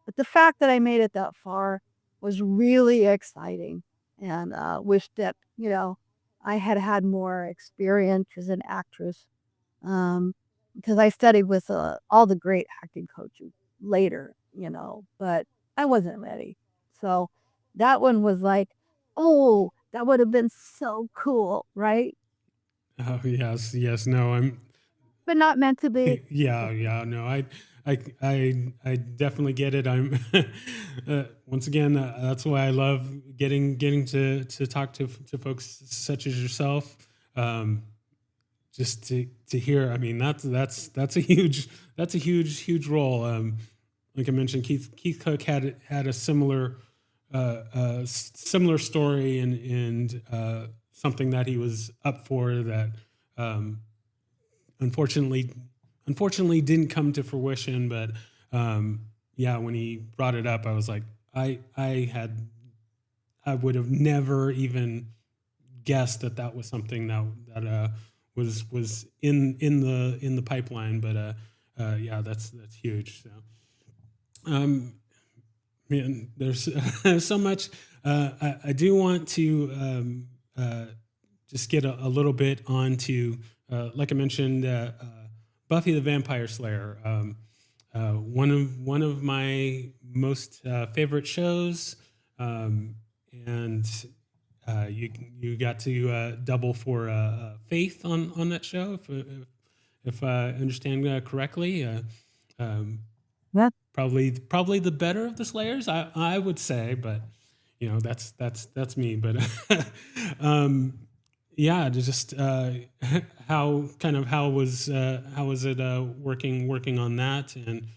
But the fact that I made it that far was really exciting and wish that, I had had more experience as an actress um, because I studied with all the great acting coaches later, but I wasn't ready. So that one was like, oh, that would have been so cool, right? Oh yes, yes. No, I'm. But not meant to be. Yeah, yeah. No, I definitely get it. I'm. Once again, that's why I love getting to talk to folks such as yourself. Um, just to hear. I mean, that's a huge role. Like I mentioned, Keith Cook had a similar story and something that he was up for that um, unfortunately didn't come to fruition. But yeah, when he brought it up, I was like, I would have never even guessed that was something that was in the pipeline. But yeah, that's huge. So um, man, there's so much. I do want to just get a little bit onto, like I mentioned, Buffy the Vampire Slayer. One of my most favorite shows, and you got to double for Faith on that show, if I understand correctly. Um, That probably the better of the Slayers, I would say, but that's me. But um, yeah, just how was it working on that, and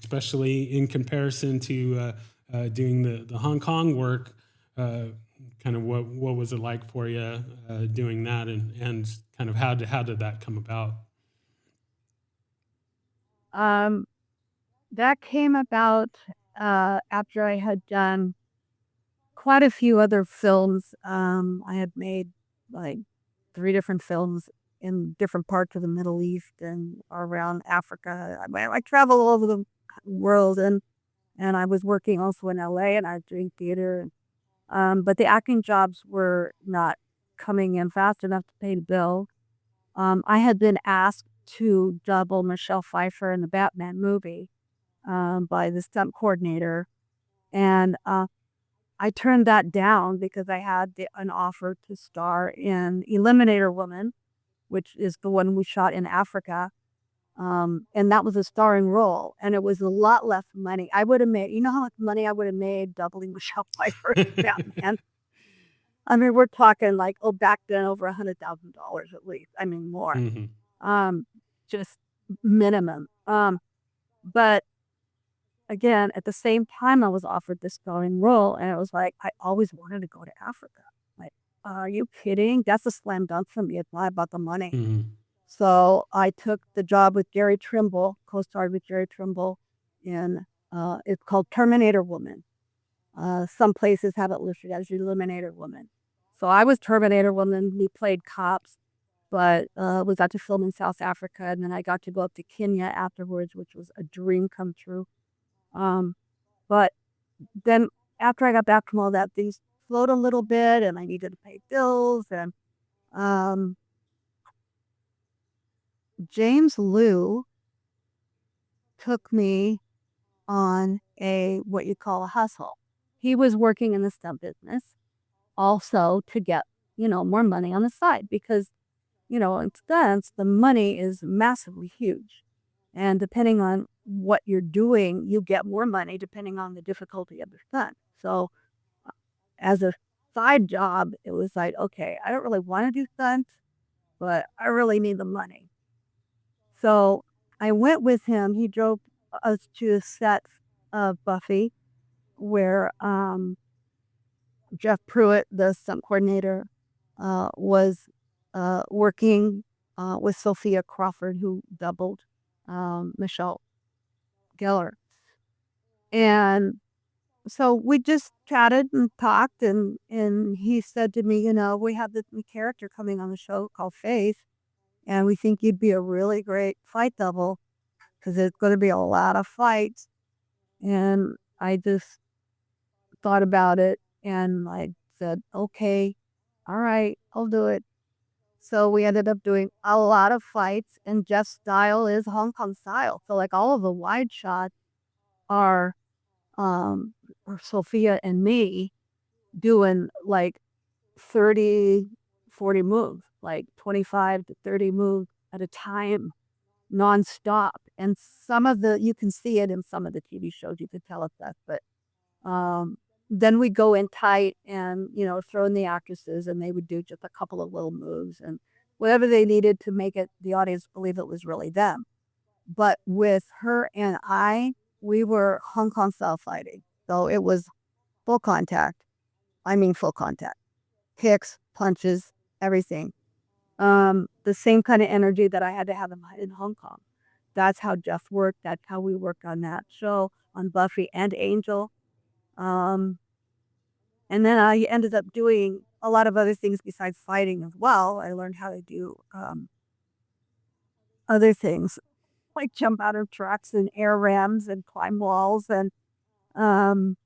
especially in comparison to doing the Hong Kong work. Kind of what was it like for you doing that, and kind of how did that come about? um that came about after I had done quite a few other films. I had made like 3 different films in different parts of the Middle East and around Africa. I travel all over the world and I was working also in LA and I was doing theater. But the acting jobs were not coming in fast enough to pay the bill. I had been asked to double Michelle Pfeiffer in the Batman movie by the stunt coordinator. And I turned that down because I had an offer to star in Eliminator Woman, which is the one we shot in Africa. And that was a starring role, and it was a lot less money. I would have made, you know how much money I would have made doubling Michelle Pfeiffer as Batman? I mean, we're talking like, oh, back then over $100,000 at least. I mean, more. Hmm. Um, just minimum. But again, at the same time, I was offered this starring role, and it was like, I always wanted to go to Africa. Like, are you kidding? That's a slam dunk for me. It's not about the money. Hmm. So I took the job with Gary Trimble, co-starred with Gary Trimble in, it's called Terminator Woman. Some places have it listed as Eliminator Woman. So I was Terminator Woman. We played cops, but we got to film in South Africa, and then I got to go up to Kenya afterwards, which was a dream come true. Um, but then after I got back from all that, things slowed a little bit, and I needed to pay bills. And um, James Liu took me on a what you call a hustle. He was working in the stunt business also to get, more money on the side because, in stunts, the money is massively huge. And depending on what you're doing, you get more money depending on the difficulty of the stunt. So as a side job, it was like, okay, I don't really want to do stunts, but I really need the money. So I went with him. He drove us to a set of Buffy where Jeff Pruitt, the stunt coordinator, was working with Sophia Crawford, who doubled Michelle Gellar. And so we just chatted and talked, and he said to me, we have this new character coming on the show called Faith, and we think you'd be a really great fight double because there's going to be a lot of fights. And I just thought about it and I said, okay, all right, I'll do it. So we ended up doing a lot of fights, and Jeff's style is Hong Kong style. So like all of the wide shots are um Sophia and me doing like 30, 40 moves, like 25 to 30 moves at a time, nonstop. And some of you can see it in some of the TV shows, you could tell it's that, but um, then we go in tight and, throw in the actresses and they would do just a couple of little moves and whatever they needed to make it the audience believe it was really them. But with her and we were Hong Kong style fighting. So it was full contact. I mean full contact. Kicks, punches, everything. The same kind of energy that I had to have in Hong Kong. That's how Jeff worked. That's how we worked on that show, on Buffy and Angel. Um, and then I ended up doing a lot of other things besides fighting as well. I learned how to do other things like jump out of trucks and air rams and climb walls and um,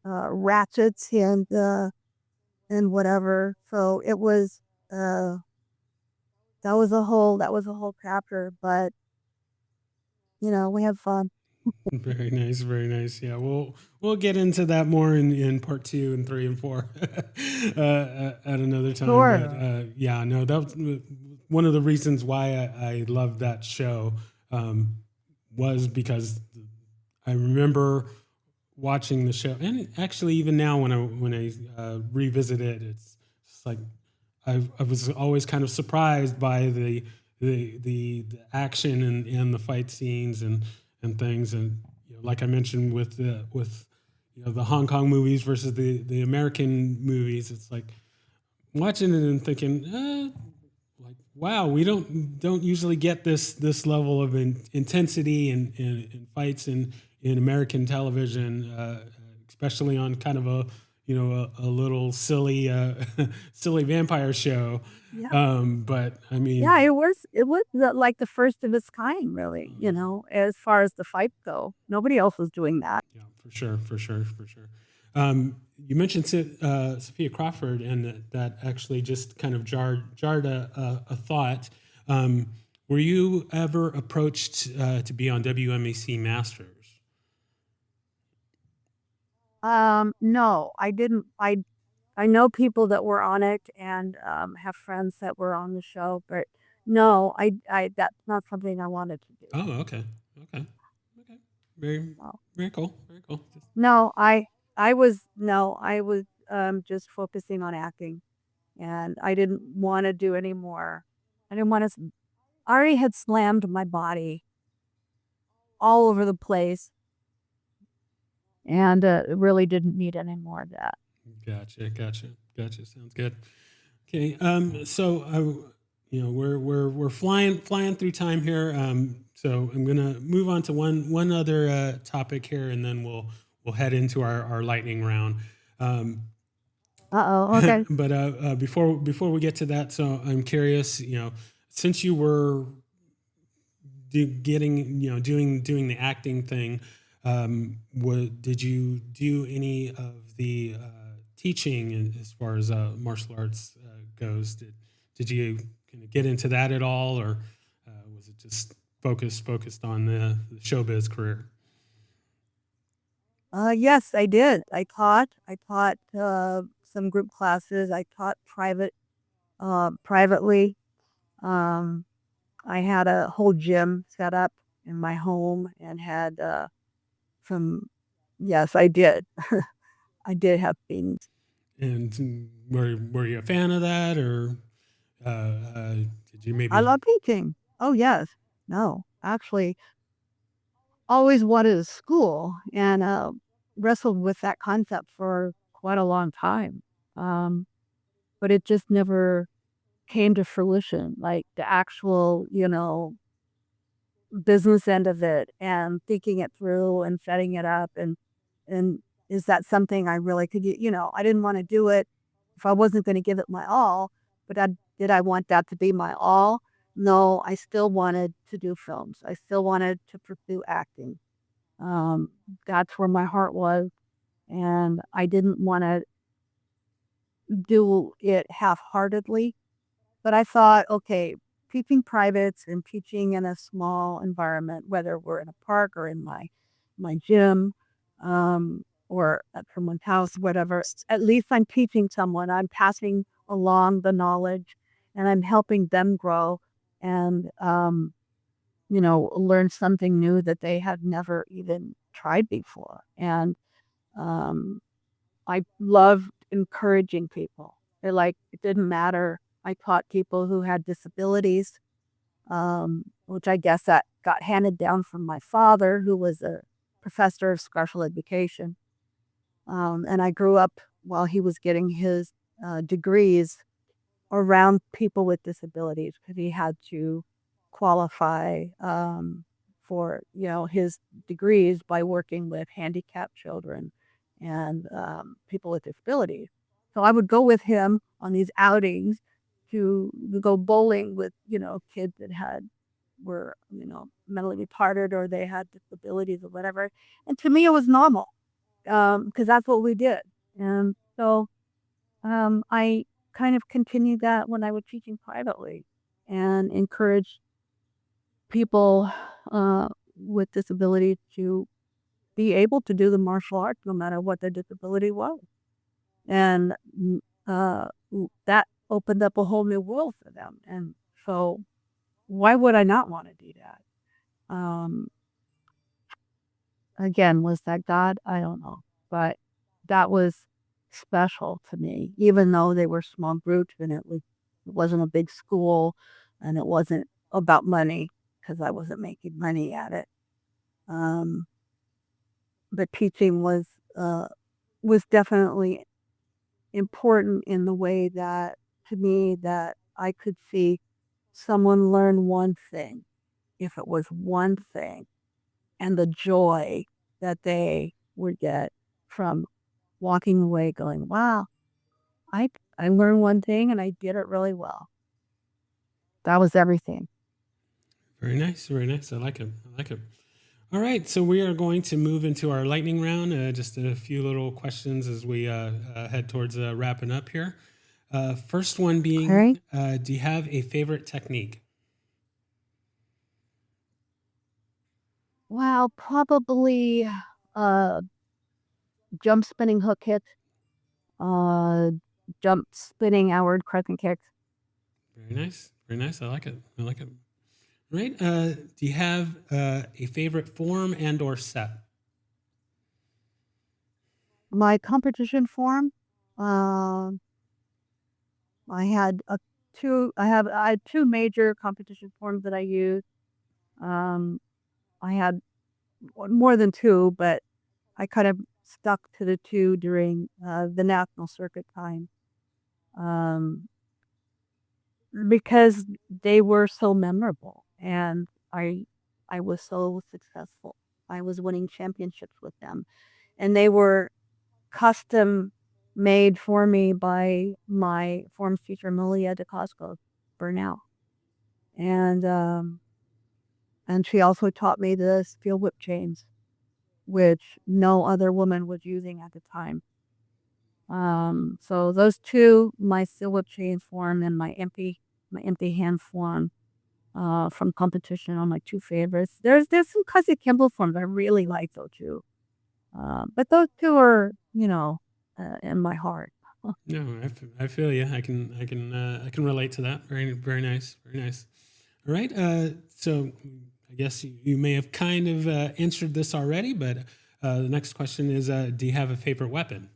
ratchets and whatever. So it was that was a whole chapter, but we had fun. Very nice, very nice. Yeah, we'll get into that more in part 2 and 3 and 4 at another time. But Sure. yeah, no, that was one of the reasons why I loved that show, was because I remember watching the show, and actually even now when I revisit it, it's just like I was always kind of surprised by the action and the fight scenes and things, and like I mentioned with the Hong Kong movies versus the American movies, it's like watching it and thinking, like, wow, we don't usually get this level of intensity in fights in American television, especially on kind of a little silly silly vampire show. Yeah. But I mean, Yeah, it was like the first of its kind, really, as far as the fights go. Nobody else was doing that. yeah, for sure, for sure, for sure. You mentioned Sophia Crawford, and that actually just kind of jarred a thought. Were you ever approached to be on WMAC Masters? No, I didn't. I know people that were on it and have friends that were on the show, but no, I that's not something I wanted to do. Oh, okay, okay, okay. Very, No, very cool, very cool. no, I was just focusing on acting, and I didn't want to do any more. I didn't want to. I already had slammed my body all over the place, and really didn't need any more of that. Gotcha, gotcha, gotcha. Sounds good. Okay, so we're flying through time here. So I'm gonna move on to one other topic here, and then we'll head into our lightning round. Um, Uh-oh. Okay. but before we get to that, so I'm curious. Since you were doing the acting thing, did you do any of the teaching as far as martial arts goes? Did you kind of get into that at all, or was it just focused on the showbiz career? Yes, I did. I taught some group classes. I taught privately. Um, I had a whole gym set up. in my home and had some, yes, I did. I did have paintings. And were you a fan of that, or did you I maybe? love painting. Oh, yes. No, actually, always wanted a school and wrestled with that concept for quite a long time. Um, but it just never came to fruition, like the actual, business end of it and thinking it through and setting it up and is that something I really could I didn't want to do it if I wasn't going to give it my all, but did I want that to be my all? No, I still wanted to do films. I still wanted to pursue acting. Um, that's where my heart was, and I didn't want to do it half-heartedly. But I thought, okay, teaching privates and teaching in a small environment, whether we're in a park or in my gym, or at someone's house, whatever, at least I'm teaching someone. I'm passing along the knowledge, and I'm helping them grow and learn something new that they had never even tried before. And um, I loved encouraging people. It didn't matter. I taught people who had disabilities, which I guess that got handed down from my father, who was a professor of special education. And I grew up while he was getting his degrees around people with disabilities because he had to qualify for his degrees by working with handicapped children and people with disabilities. So I would go with him on these outings to go bowling with kids that were mentally retarded or they had disabilities or whatever. And to me, it was normal because that's what we did. And so I kind of continued that when I was teaching privately and encouraged people with disabilities to be able to do the martial arts no matter what their disability was. And that opened up a whole new world for them. And so, why would I not want to do that? Again, was that God? I don't know. But that was special to me, even though they were small groups and it wasn't a big school and it wasn't about money because I wasn't making money at it. Um, but teaching was definitely important in the way that to me that I could see someone learn one thing, if it was one thing, and the joy that they would get from walking away going, "Wow, I I learned one thing and I did it really well." That was everything. Very nice, very nice. I like it. I like it. All right, so we are going to move into our lightning round. Just a few little questions as we head towards wrapping up here. First one being, Okay. do you have a favorite technique? Well, probably uh jump spinning hook hits, uh jump spinning outward crescent kicks. Very nice, very nice. I like it. I like it. Right. Do you have a favorite form and or set? My competition form, uh, I had two major competition forms that I used. Um, I had more than two, but I kind of stuck to the two during the national circuit time um, because they were so memorable, and I was so successful. I was winning championships with them, and they were custom made for me by my forms teacher, Malia DeCosco Burnell. And she also taught me the steel whip chains, which no other woman was using at the time. So those two, my steel whip chain form and my empty hand form, from competition are my two favorites. There's some Cousin Kimball forms I really like though too. But those two are, in my heart. No, I feel you. I can relate to that. Very nice. Very nice. All right. So I guess you may have kind of answered this already, but the next question is, do you have a favorite weapon?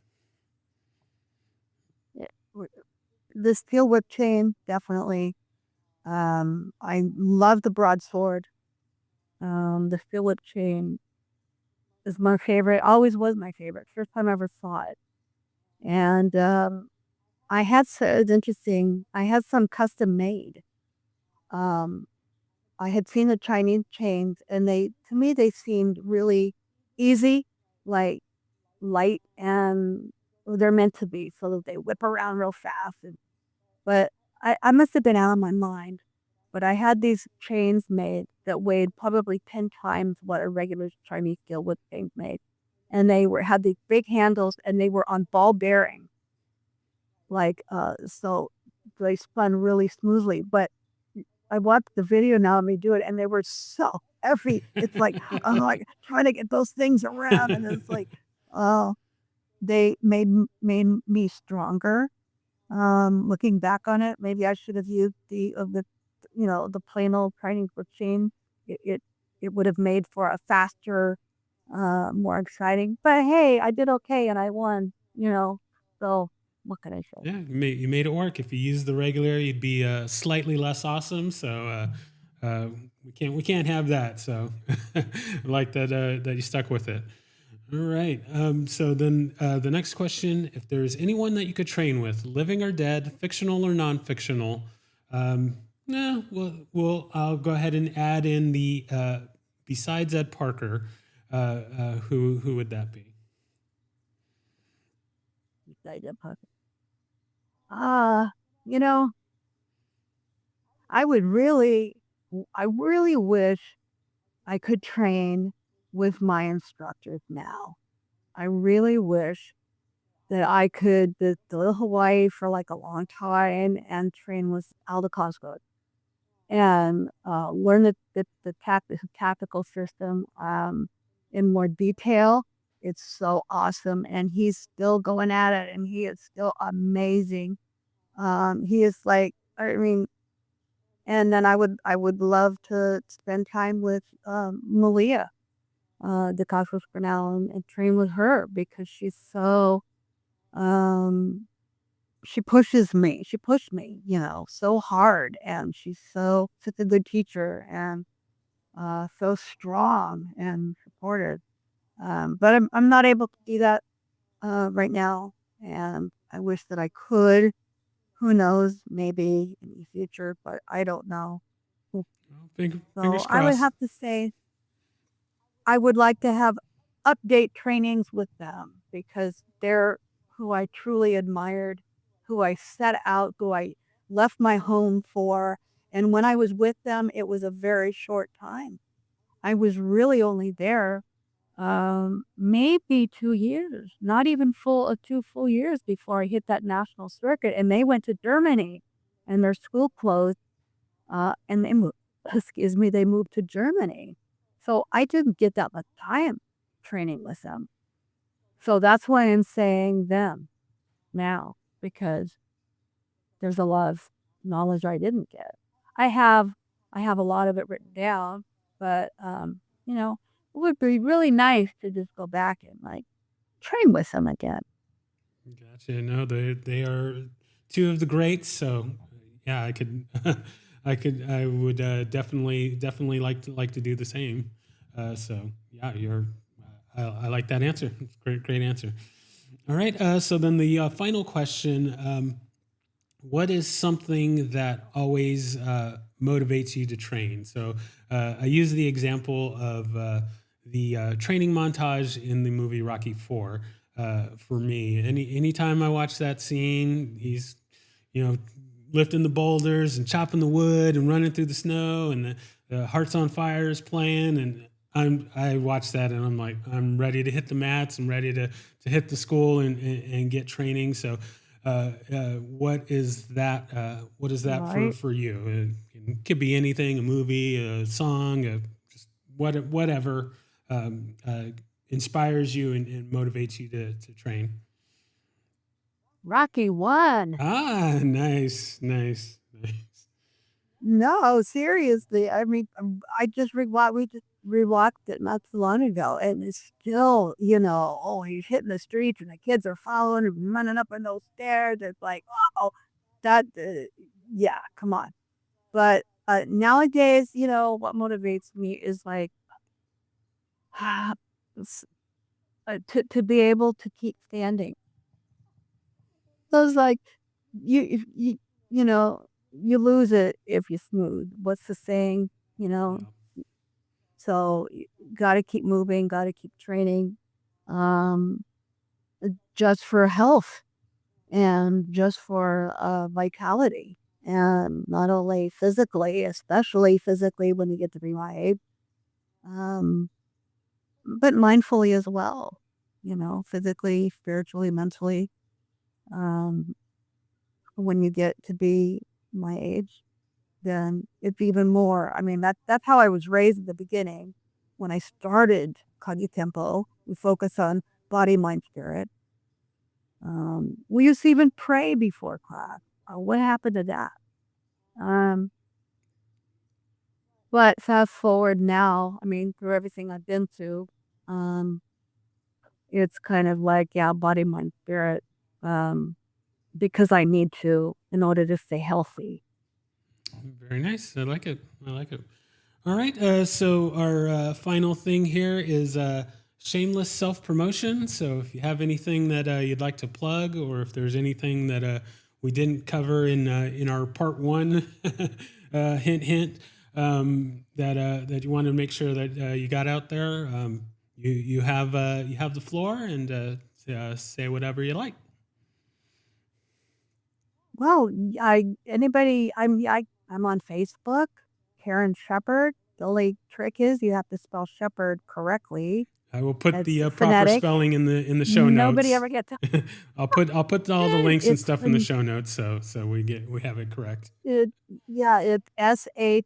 Yeah, the steel whip chain, definitely. I love the broadsword. The steel whip chain is my favorite, always was my favorite, first time I ever saw it. And it's interesting, I had some custom made. Um, I had seen the Chinese chains and to me, they seemed really easy, like light, and they're meant to be so that they whip around real fast. But I must have been out of my mind. But I had these chains made that weighed probably 10 times what a regular Chinese steel whip chain made. And had these big handles and they were on ball bearings. So they spun really smoothly. But I watched the video now of me do it and they were so heavy. It's like, I'm like trying to get those things around. And it's like, oh, they made me stronger. Looking back on it, maybe I should have used the plain old training machine. It it it would have made for a faster, more exciting. But hey, I did okay and I won. So what can I say? Yeah, you made it work. If you used the regular, you'd be slightly less awesome. So we can't have that. So I like that you stuck with it. All right. So then the next question: if there's anyone that you could train with, living or dead, fictional or non-fictional, no, I'll go ahead and add in the besides Ed Parker, who would that be? Besides that puppy. Uh, you know, I would I really wish I could train with my instructors now. I really wish that I could go to Hawaii for like a long time and train with Aldo Cosgrove and learn the tactical system in more detail. It's so awesome, and he's still going at it, and he is still amazing. He is like, I mean, and then I would love to spend time with Malia, the Cosgrove Cornell, and train with her because she's so um she pushes me. She pushed me, so hard, and she's such a good teacher and so strong and supportive. But I'm not able to do that right now, and I wish that I could. Who knows? Maybe in the future, but I don't know. Well, So fingers I would crossed. have to say I would like to have update trainings with them because they're who I truly admired, who I set out, who I left my home for. And when I was with them, it was a very short time. I was really only there maybe 2 years, not even 2 full years before I hit that national circuit. And they went to Germany and their school closed and they moved, excuse me, they moved to Germany. So I didn't get that much time training with them. So that's why I'm saying them now, because there's a lot of knowledge I didn't get. I have I have a lot of it written down, but it would be really nice to just go back and like train with them again. Gotcha. No, they are two of the greats. So yeah, I could, I would definitely like to do the same. So yeah, I like that answer. It's a great answer. All right. So then the final question: what is something that always motivates you to train? So I use the example of the training montage in the movie Rocky Four. For me, anytime I watch that scene, he's lifting the boulders and chopping the wood and running through the snow, and the Hearts on Fire is playing, and I watch that and I'm like, I'm ready to hit the mats. I'm ready to hit the school and get training. So what is that? What is that Right. for you? It could be anything: a movie, a song, just whatever inspires you and motivates you to train. Rocky 1. Ah, nice. No, seriously. I mean, I just rewatched. We just rewatched it not too long ago, and it's still, oh, he's hitting the streets, and the kids are following him, running up on those stairs. It's like, oh, that, yeah, come on. But nowadays, what motivates me is like s- to be able to keep standing. So it's like you if you know you lose it if you smooth. What's the saying? You know, Yeah. so got to keep moving, got to keep training, um, just for health and just for vitality, and not only physically, especially physically when you get to be my age, um, but mindfully as well. Physically, spiritually, mentally. Um, when you get to be my age, then it's even more. I mean, that's how I was raised at the beginning. When I started Kage Tempo, we focus on body, mind, spirit. We used to even pray before class. What happened to that? Um, but fast forward now, I mean, through everything I've been through, um, it's kind of like, yeah, body, mind, spirit, um, because I need to in order to stay healthy. Very nice. I like it. I like it. All right. So our final thing here is shameless self promotion. So if you have anything that you'd like to plug, or if there's anything that we didn't cover in our part one, hint hint, that you want to make sure that you got out there, you have the floor, and say whatever you like. Well, I'm on Facebook, Karen Sheperd. The only trick is you have to spell Shepherd correctly. I will put It's the proper phonetic. spelling in the show Nobody notes. ever gets I'll put all the it. links and stuff in the show notes, so we have it correct. Yeah, it's Sheperd.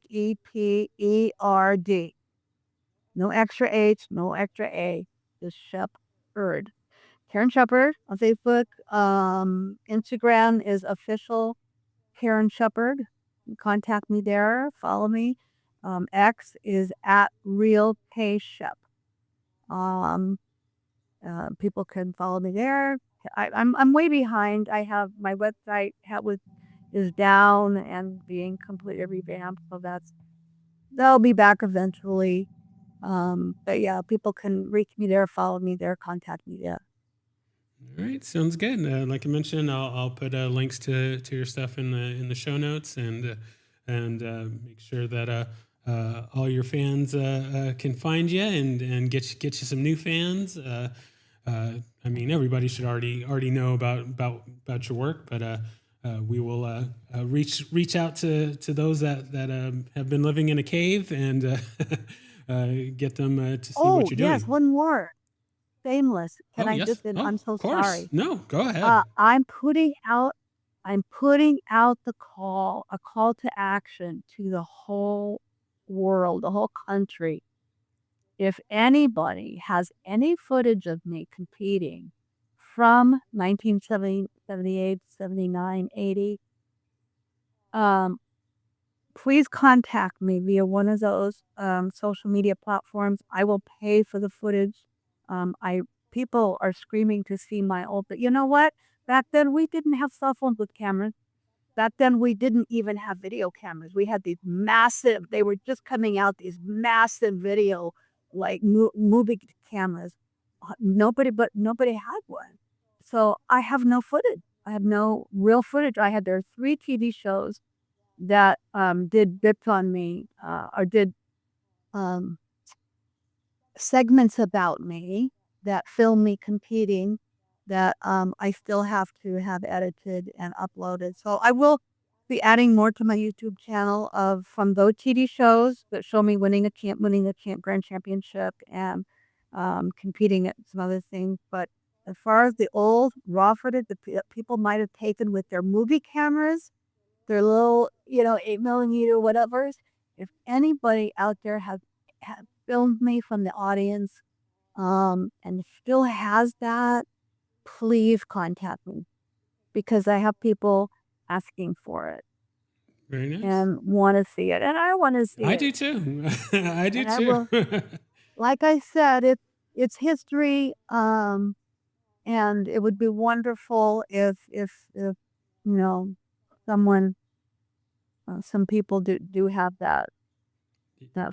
No extra H, no extra A. Just Sheperd. Karen Sheperd on Facebook. Instagram is official Karen Sheperd. Contact me there. Follow me. X is at Real Pay Shep. Um, People can follow me there. I'm way behind. I have my website is down and being completely revamped, so that'll be back eventually. But yeah, people can reach me there, follow me there, contact me there. All right, sounds good. Like I mentioned, I'll put links to your stuff in the show notes, and make sure that all your fans can find you and get you some new fans. I mean, everybody should already know about your work, but we will reach out to those that have been living in a cave, and get them to see what Oh you're yes, doing. one more. Shameless. Can Oh I yes. just? And Oh, I'm so of course. sorry. No, go ahead. I'm putting out a call to action to the whole world, the whole country. If anybody has any footage of me competing from 1970, 78, 79, 80, um, please contact me via one of those social media platforms. I will pay for the footage. I People are screaming to see my old, but you know what? Back then we didn't have cell phones with cameras. Back then, we didn't even have video cameras. We had these massive, they were just coming out, these massive video, like movie cameras. Nobody had one. So I have no footage. I have no real footage. There are 3 TV shows that did bits on me, or did um, segments about me that film me competing that I still have to have edited and uploaded. So I will be adding more to my YouTube channel of from those TV shows that show me winning a grand championship and competing at some other things. But as far as the old raw footage that people might have taken with their movie cameras, their little, 8 millimeter whatevers, if anybody out there has filmed me from the audience, and still has that, please contact me because I have people asking for it. Very nice. and want to see it. And I want to see I it. do too. I do And I too. will, like I said, it's history. And it would be wonderful if you know someone some people do have that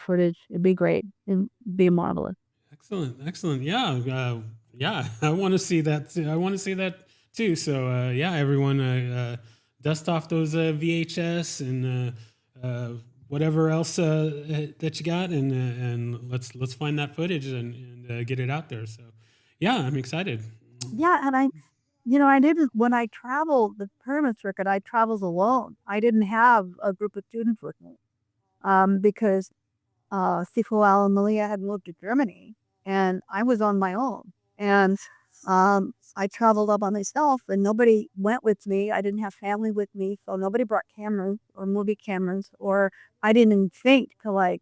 footage. It'd be great. It'd be marvelous. Excellent, excellent. Yeah, yeah. I want to see that. I want to see that too. So yeah, everyone, dust off those VHS and whatever else that you got, and let's find that footage and get it out there. So yeah, I'm excited. Yeah, and I didn't when I traveled the pyramid circuit. I traveled alone. I didn't have a group of students with me because Sifu Al and Malia had moved to Germany, and I was on my own. And I traveled all by myself, and nobody went with me. I didn't have family with me, so nobody brought cameras or movie cameras, or I didn't even think to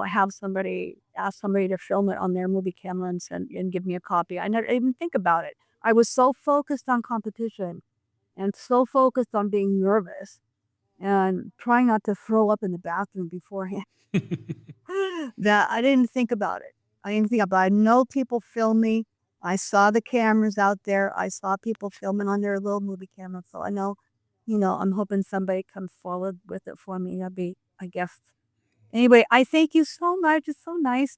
have somebody ask somebody to film it on their movie camera and give me a copy. I never even think about it. I was so focused on competition and so focused on being nervous and trying not to throw up in the bathroom beforehand that I didn't think about it. I didn't think about it. I know people film me. I saw the cameras out there. I saw people filming on their little movie cameras. So I know, I'm hoping somebody comes forward with it for me. That'd be, I guess. Anyway, I thank you so much. It's so nice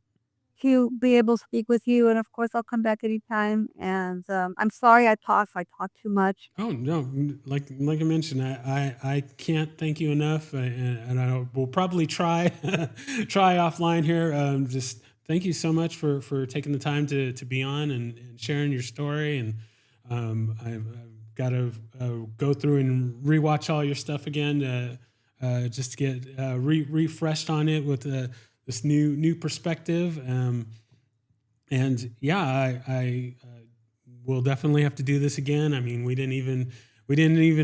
to be able to speak with you. And of course, I'll come back anytime. And I'm sorry if I talk too much. Oh no, like I mentioned, I can't thank you enough, and I will probably try try offline here. Just thank you so much for taking the time to be on and sharing your story. And I've got to go through and rewatch all your stuff again, just to get refreshed on it with this new perspective. And yeah, I we'll definitely have to do this again. I mean, we didn't even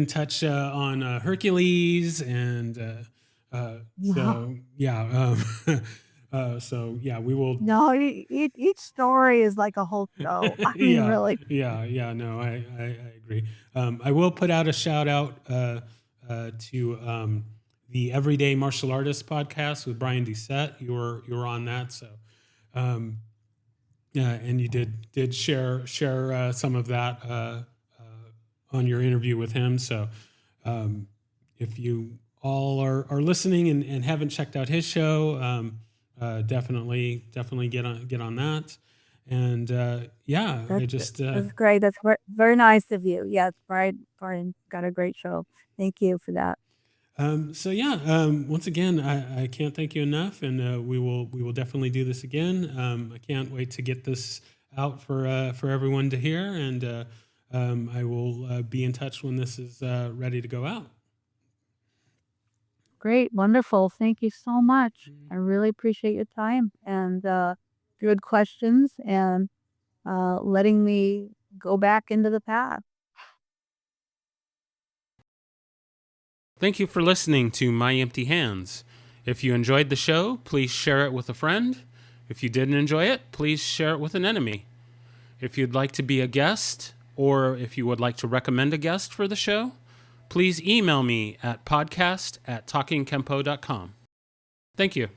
touch on Hercules, and No, so yeah, so yeah, we will. no, each story is like a whole show. I mean, Yeah, really. yeah. No, I agree. I will put out a shout out to the Everyday Martial Artist podcast with Brian Doucette. You were on that, so. Yeah, and you did share some of that on your interview with him. So if you all are listening and haven't checked out his show, definitely get on that. And yeah, I just That's great. That's very nice of you. Yes, Brian got a great show. Thank you for that. so yeah. Once again, I can't thank you enough, and we will definitely do this again. I can't wait to get this out for everyone to hear, and I will be in touch when this is ready to go out. Great, wonderful. Thank you so much. I really appreciate your time and good questions and letting me go back into the past. Thank you for listening to My Empty Hands. If you enjoyed the show, please share it with a friend. If you didn't enjoy it, please share it with an enemy. If you'd like to be a guest, or if you would like to recommend a guest for the show, please email me at podcast@talkingkempo.com. Thank you.